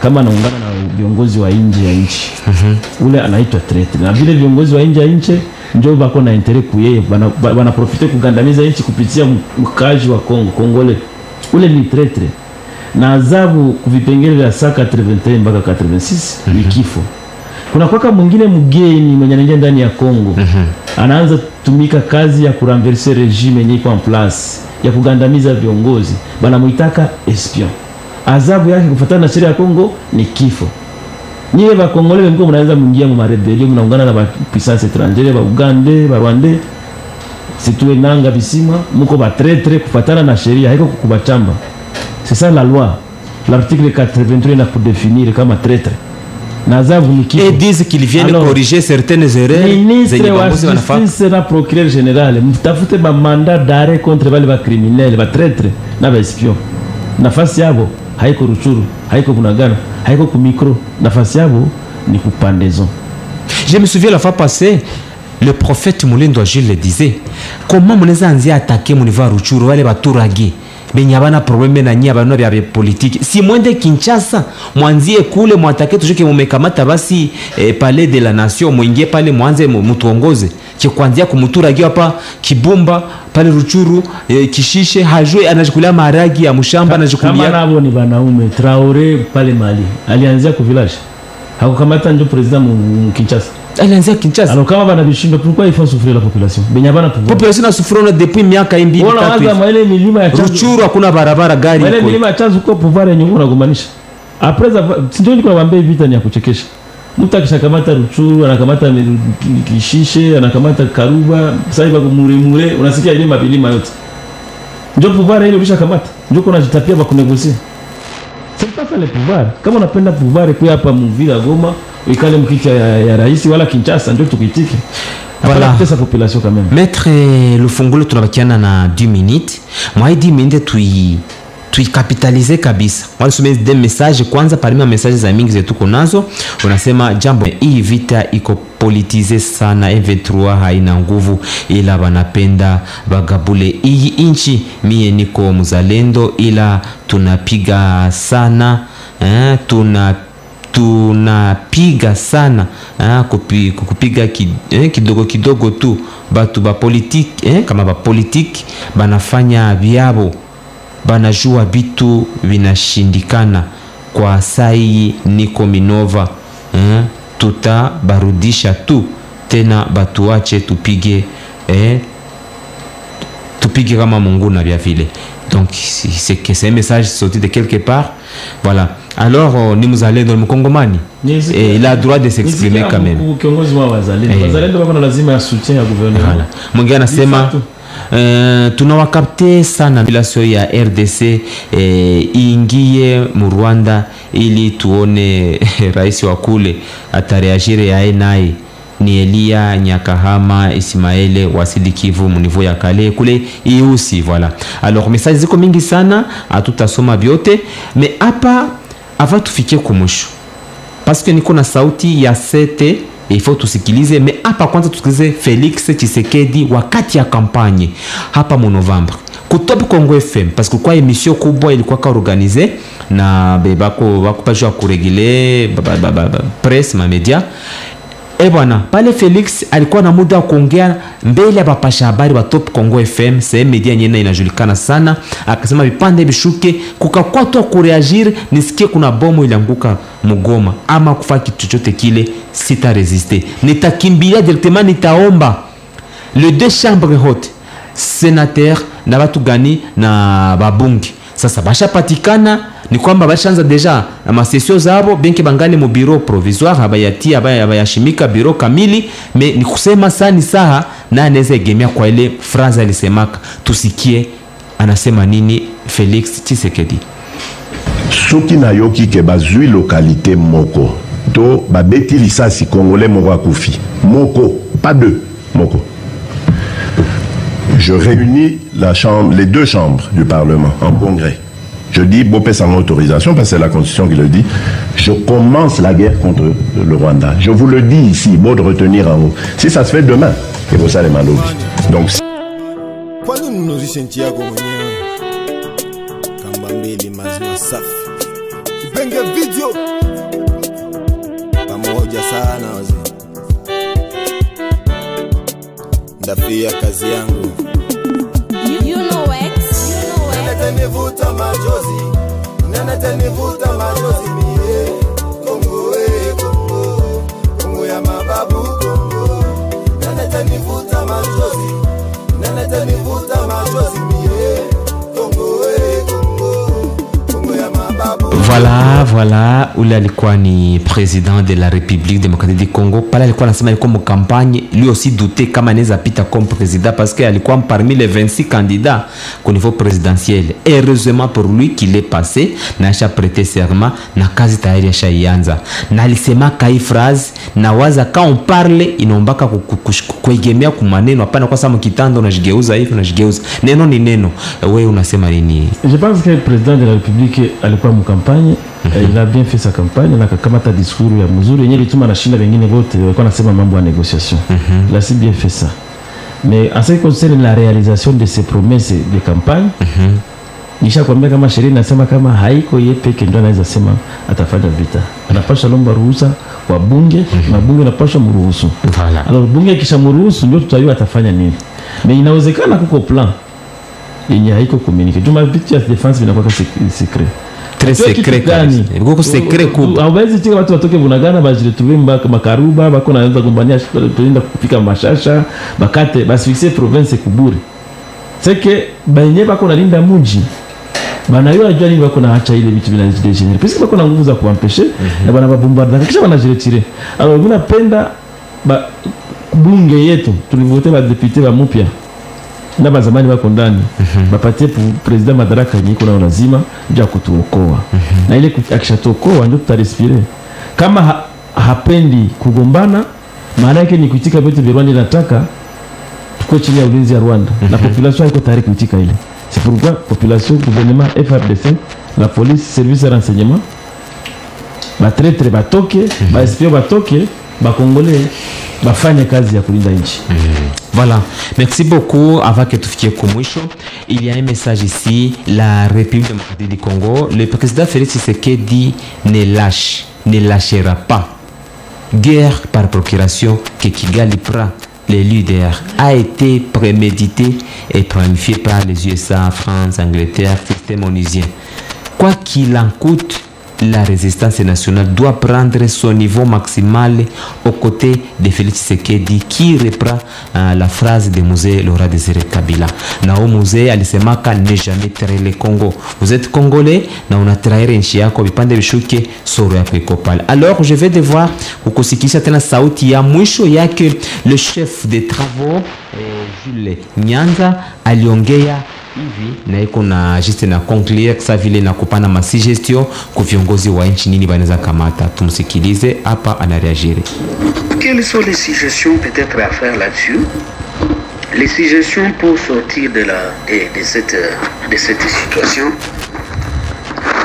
Kama anaungana na viongozi wa nje ya nchi, ule anaitwa traitor. Na vile viongozi wa nje ya nchi ndio bako na interest kuyeye, bana profite kugandamiza nchi kupitia mkaji wa Kongo, Kongole. Ule ni traitor. Na adhabu kuvipengele vya saa 81 mpaka 86 ni kifo. Kuna kwaka mwingine mgeni mwenye anaingia ndani ya Kongo, anaanza tumika kazi ya kuranverser regime yenye iko en place, ya kugandamiza viongozi, bana muitaka espion. Adhabu yake kufuatana na sheria ya Kongo ni kifo. Nyie ba Kongole mko mnaanza mwingia mu rebellion, mnaungana na ba puissance étrangère, ba Uganda, ba Rwanda, situe nanga bisima, mko ba traître kufuatana na sheria, haiko kukubachamba. C'est ça la loi. L'article 83 n'a pour définir comme traître. Et disent qu'ils viennent corriger certaines erreurs. Ministre wa justice na procureur général mtafute ba mandat d'arrêt contre wale ba criminels, ba traître na ba espion. Nafasi yabo haiko Ruchuru, haiko Bunagana, haiko ku micro. Nafasi yabo ni ku pendaison. Je me souviens la fois passée, le prophète Mulindo Jules le disait, comment mnaweza anzia attaquer muniva Ruchuru wale ba Turagi benye abana probleme na nyia bano bya politique, si mwende Kinshasa mwanzie kule mwatake tujoke mumekamata basi palais de la nation, mwingie pale mwanze mutuongoze ki kwanzia kumuturagi hapa Kibumba pale Ruchuru, Kishishe hajue anajukulia maragi ya mshamba anajukulia. Kama nabo ni banaume Traoré pale Mali alianzia ku village, hakukamata ndio president mu Kinshasa. Alianzia Kinshasa. Alors kama bana bishindo, pourquoi il faut souffrir la population? Benya bana pouvoir. Population na souffrir depuis miaka 2 3. Wala mwele milima ya Chanzu. Ruchuru hakuna barabara gari. Mwele milima ya Chanzu kwa pouvoir yenye unagombanisha. Après ndio niko nawaambia vita ni ya kuchekesha. Mtu akishakamata Ruchuru, anakamata Kishishe, anakamata Karuba, sasa hivi mure unasikia ile mabilima yote. Ndio pouvoir ile ulishakamata. Ndio kuna jitapia ba kunegosia. c'est pas faire le pouvoir. Kama unapenda pouvoir kwa hapa Muvira Goma, ikale mkiti ya rais wala Kinshasa ndio tukitike. Voilà. Sa population quand même. Maître Lufungulo tunabakiana na 10 minutes. Moi 10 minutes tuikapitalize kabisa. Wanasomea des messages kwanza parmi messages za mingi zetu kunazo. Unasema jambo hii vita iko politize sana, M23 haina nguvu ila wanapenda bagabule hii inchi. Mie niko mzalendo ila tunapiga sana, tunapiga sana kupiga kidogo kidogo tu. Batu ba politique kama ba politique banafanya vyabo, banajua vitu vinashindikana. Kwa sai niko Minova, tutabarudisha tu tena, batuache tupige tupige kama Mungu na vya vile. Donc c'est un message sorti de quelque part. Voilà. Alors ni mzalendo ni mkongomani, il a droit de s'exprimer quand même. Kiongozi wa wazalendo, wazalendo wako na lazima ya soutien ya gouvernement. Voilà. Mwingine anasema tunawakapte sana population ya RDC ingie mu Rwanda ili tuone rais wa kule atareagire ya naye. Ni Elia Nyakahama Ismaele Wasili Kivu mu niveau ya Kale kule iusi. Voilà. Alors message ziko mingi sana, hatutasoma vyote, mais hapa avant tufikie kumwisho parce que niko na sauti ya sete il faut tusikilize. Mais hapa kwanza tusikilize Felix Tshisekedi wakati ya kampanye hapa mu Novembre kutopi Congo FM, parce que kwa emission kubwa ilikuwa ka organiser na bako pajua kuregule presse ma media. Bwana pale Felix alikuwa na muda wa kuongea mbele ya bapasha habari wa Top Congo FM, sehemu media nyingine inajulikana sana. Akasema vipande bishuke kukakuwa tu kureagir, nisikie kuna bomu ilianguka Mugoma ama kufanya kitu chochote kile, sita résister, nitakimbilia directement, nitaomba le deux chambres hautes, sénateur na watu gani na babungi. Sasa basha patikana ni kwamba bashanza deja ma session zabo benki bangali mu bureau provisoire habayati abayashimika bureau kamili. Mais ni kusema sani saha na anaweza egemea kwa ile phrase alisemaka. Tusikie anasema nini Felix Tshisekedi. Soki na yoki ke bazui localité moko to babeti lisasi congolais moko akufi moko, pas deux, moko. Je réunis les deux chambres du Parlement en congrès. Je dis, Bopé sans autorisation, parce que c'est la Constitution qui le dit, je commence la guerre contre le Rwanda. Je vous le dis ici, bon de retenir en haut. Si ça se fait demain, et pour ça les malobis. Donc, Nivuta machozi, nana nivuta machozi mie. Kongo Kongo, Kongo ya mababu Kongo. Nana nivuta machozi, nana nivuta machozi mie. Kongo Kongo, Kongo ya mababu. Voilà, ule alikuwa ni président de la République démocratique du Congo. Pale alikuwa anasema alikuwa mu campagne, lui aussi douté kama anaweza pita comme président parce que alikuwa parmi les 26 candidats au niveau présidentiel. Heureusement pour lui qu'il est passé na acha prêté serment na kazi tayari ashaianza. Na alisema kai phrase na waza quand on parle inombaka kuegemea ku maneno, hapana kwa sababu kitando unajigeuza hivi unajigeuza. Neno ni neno. Wewe unasema nini? Je pense que le président de la République alikuwa mu campagne. Il a bien fait sa campagne, na kamata discours ya mzuri yenyewe lituma na shinda wengine wote walikuwa nasema mambo ya négociation. Il a si bien fait ça. Mais en ce qui concerne la réalisation de ces promesses de campagne, nisha kwambia kama sheria inasema kama haiko yeye peke ndio anaweza sema atafanya vita. Anapasha lomba ruhusa kwa bunge, na bunge anapasha mruhusu. Voilà. Alors bunge kisha mruhusu ndio tutajua atafanya nini. Mais inawezekana kuko plan yenye haiko communiquer. Tuma vitu ya defense vinakuwa secret. Très secret kabisa. Ngoko secret kubwa. Hawezi tika watu watoke Bunagana bajile tuvimba makaruba bako naanza kumbania tuenda kupika mashasha bakate basi fixe province kuburi. C'est que benye bako nalinda mji. Bana yo ajua nini bako naacha ile vitu vinajidegener. Puisque bako na nguvu za kuampeshe na bana babombarda kisha banajiretire. Alors tunapenda bunge yetu tulivote ba député ba mupya. na bazamani wako ndani bapatie president madaraka yenye iko nayo lazima ndio kutuokoa na ile akishatokoa ndio tutarespire. Kama hapendi kugombana, maana yake ni kuitika vitu vya Rwanda inataka tuko chini ya ulinzi ya Rwanda na population haiko tayari kuitika ile. C'est pourquoi population, gouvernement, FRDC, la police, service de renseignement batraitre batoke baespio batoke bakongole bafanye kazi ya kulinda nchi. Voilà, merci beaucoup. Avant que tu fies mwisho, il y a un message ici. La République démocratique du Congo, le président Félix Tshisekedi ne lâchera pas. Guerre par procuration que Kigali prend les leaders a été prémédité et planifié par les USA, France, Angleterre, système onusien. Quoi qu'il en coûte, la résistance nationale doit prendre son niveau maximal aux côtés de Félix Tshisekedi qui reprend la phrase de Mzee Laurent Désiré Kabila. Nao Mzee alisemaka ne jamais trahir le Congo. Vous êtes congolais na unatrahir nchi yako vipande vishuke soro yako iko pale. Alors je vais devoir kukusikisha tena sauti ya mwisho yake le chef de travaux Jules Nyanza aliongea hivi na iko na juste na conclure kisa vile na kupana ma suggestion kwa viongozi wa nchi nini banaweza kamata. Tumsikilize hapa anareagire. Quelles sont les suggestions peut-être à faire là-dessus? Les suggestions pour sortir de cette situation.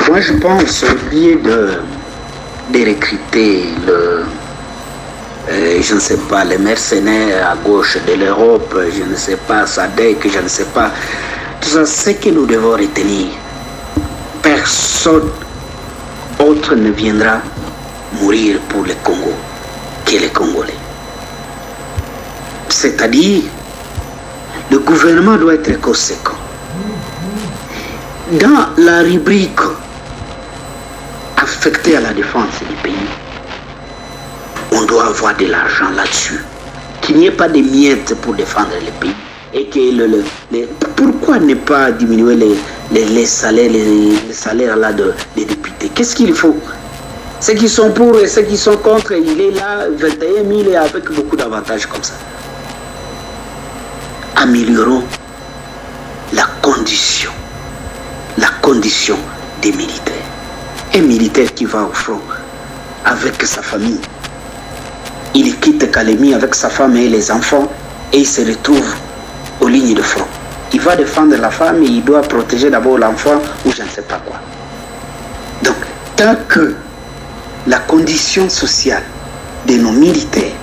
Moi je pense au lieu de recruter je ne sais pas, les mercenaires à gauche de l'Europe, je ne sais pas, SADC, je ne sais pas. Tout ça, c'est que nous devons retenir. Personne autre ne viendra mourir pour le Congo que les Congolais. C'est-à-dire, le gouvernement doit être conséquent. Dans la rubrique affectée à la défense du pays, on doit avoir de l'argent là-dessus. Qu'il n'y ait pas de miettes pour défendre le pays. Et que pourquoi ne pas diminuer les salaires là des députés? Qu'est-ce qu'il faut? Ceux qui sont pour et ceux qui sont contre, il est là, 21 000 et avec beaucoup d'avantages comme ça. Améliorons la condition des militaires. Un militaire qui va au front avec sa famille, il quitte Kalemi avec sa femme et les enfants et il se retrouve aux lignes de front. Il va défendre la femme et il doit protéger d'abord l'enfant ou je ne sais pas quoi. Donc, tant que la condition sociale de nos militaires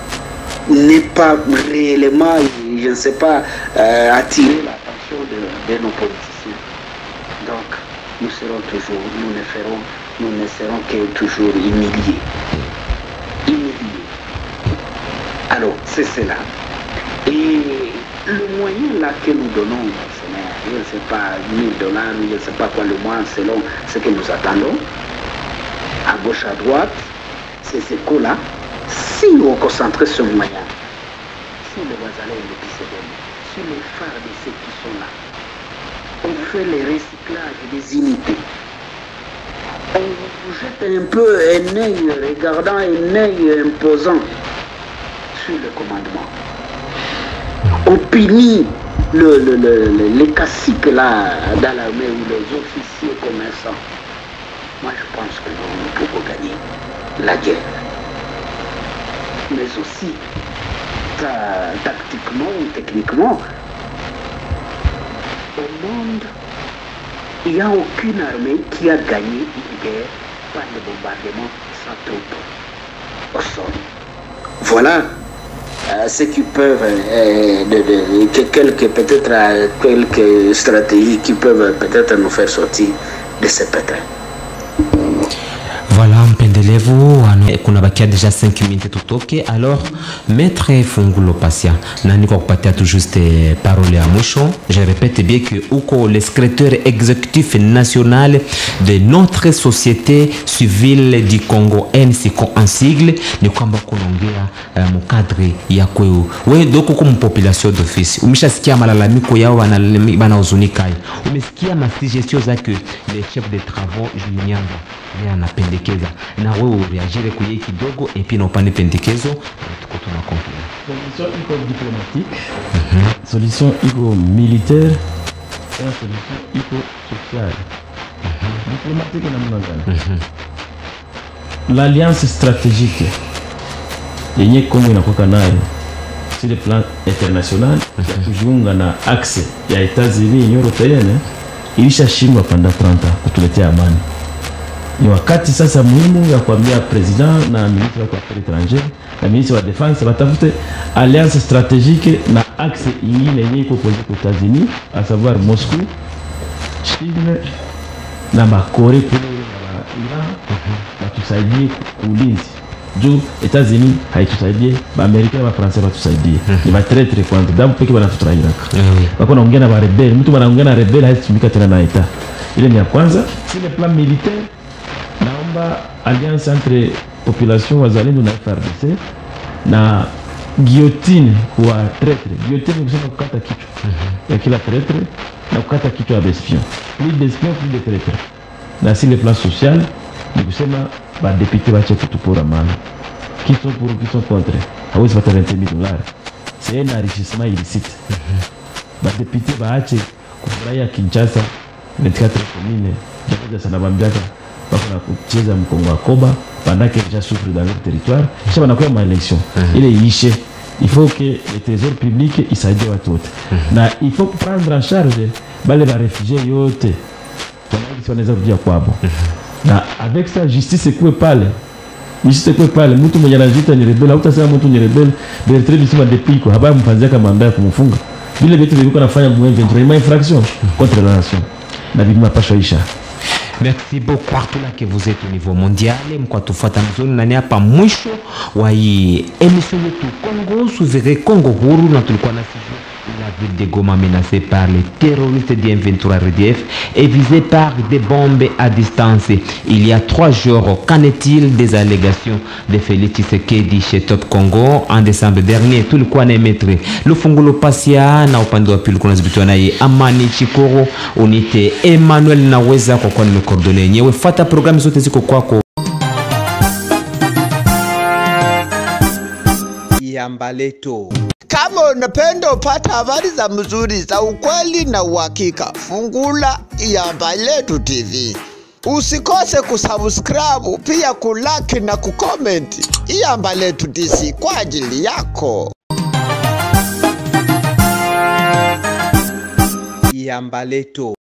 n'est pas réellement, je ne sais pas, attirer l'attention de nos politiciens, donc nous serons toujours, nous ne serons que toujours humiliés. Alors, c'est cela. Et le moyen là que nous donnons, je ne sais pas, $1000, je ne sais pas quoi le mois, selon ce que nous attendons, à gauche, à droite, ces échos-là, si on concentrait ce moyen sur les Wazalais et les Pissédènes, sur les phares de ceux qui sont là, on fait les recyclages des unités. On jette un peu un œil regardant, un œil imposant sur le commandement. On punit les caciques là dans l'armée ou les officiers commerçants. Moi je pense que nous pouvons gagner la guerre. Mais aussi tactiquement ou techniquement, au monde, il n'y a aucune armée qui a gagné une guerre par le bombardement sans troupes au sol. Voilà ceux qui peuvent, quelques stratégies qui peuvent peut-être nous faire sortir de ce pétrin. Voilà, mpendelevu kuna bakia déjà 5 minutes tutoke. Alors maître Fungulo Passia nani kwa kupatia tout juste parole ya mwisho. Je répète bien que uko le secrétaire exécutif national de notre société civile du Congo NCCO en sigle, ni kwamba kunaongea mukadre ya kweu wewe doko kwa population d'office. Umeshasikia malalamiko yao bana huzunika. Umesikia masuggestions zake le chef de travaux Jules Nyanza. yeye anapendekeza na wewe ureagire kuye kidogo et puis na upande pendekezo tuko tunakomplia. Solution iko diplomatique, solution iko militaire, et solution iko sociale. Diplomatique namna gani? L'alliance stratégique yenye Kongo inakuwa nayo sur le plan international ya kujiunga na axe ya États-Unis Union Européenne ilishashindwa panda 30 kutuletea amani. Ni wakati sasa muhimu ya kuambia president na ministre wa affaires étrangères na ministre wa défense batafute alliance stratégique na axe ingine yenye iko posée kwa États-Unis, à savoir Moscou, Chine na Korea na Iran, batusaidie kulinzi juu États-Unis haitusaidie, Amerika na Fransa batusaidie. Ni batretre kwanza damu peke banafuturairaka. Wako naongea na rebelle, mtu anaongea na rebelle haitumika tena na eta. Ile ni ya kwanza. Sur le plan militaire, naomba alliance entre population wazalendo na FARDC na guillotine kwa traitre. Guillotine ni kusema kukata kichwa ya kila traitre na kukata kichwa ya espion. Plus d'espion, plus de traitre. Na sur le plan social, ni kusema ba député bache kutupora mali. Qui sont pour, qui sont contre. Hawezi pata 20 000 $. C'est un enrichissement illicite. Ba député baache kufurahia Kinshasa 24 communes. Japoja sana bambiaka bako na kucheza mkongo wa koba pendant que déjà souffre dans leur territoire. Kisha banakuwa ma élection. Ile iishe. Il faut que le trésor public isaidie watu wote. Na il faut prendre en charge bale ba réfugiés yote. Tunaweza wanaweza kuja kwabo. Na avec ça justice ikuwe pale. Justice ikuwe pale. Mtu mwenye anajiita ni rebelle, hautasema mtu ni rebelle, Bertrand Bisimwa depuis quoi. Haba mfanzia kama mandat ya kumfunga. Vile vitu vilikuwa nafanya M23 ni infraction contre la nation. Na bigma pasha isha. Merci beaucoup partout là que vous êtes au niveau mondial. Mko tufuata mzuri na hapa mwisho wa hii émission yetu Congo Souverain Congo Huru, na tulikuwa na la ville de Goma menacée par les terroristes du M23 RDF et visée par des bombes à distance. Il y a 3 jours, qu'en est-il des allégations de Félix Tshisekedi chez Top Congo en décembre dernier? Tout le quoi n'est maître. Le Fungulo Passia na upande wa pili kuna zibitwa naye Amani Chikoro, unite Emmanuel Naweza kwa kwa nimekordone nyewe. Fata programu zote ziko kwako. Yambaleto. Kama unapenda upata habari za mzuri za ukweli na uhakika, fungula Yambaleto TV. Usikose kusubscribe, pia kulike na kucomment. Yambaleto DC kwa ajili yako. Yambaleto.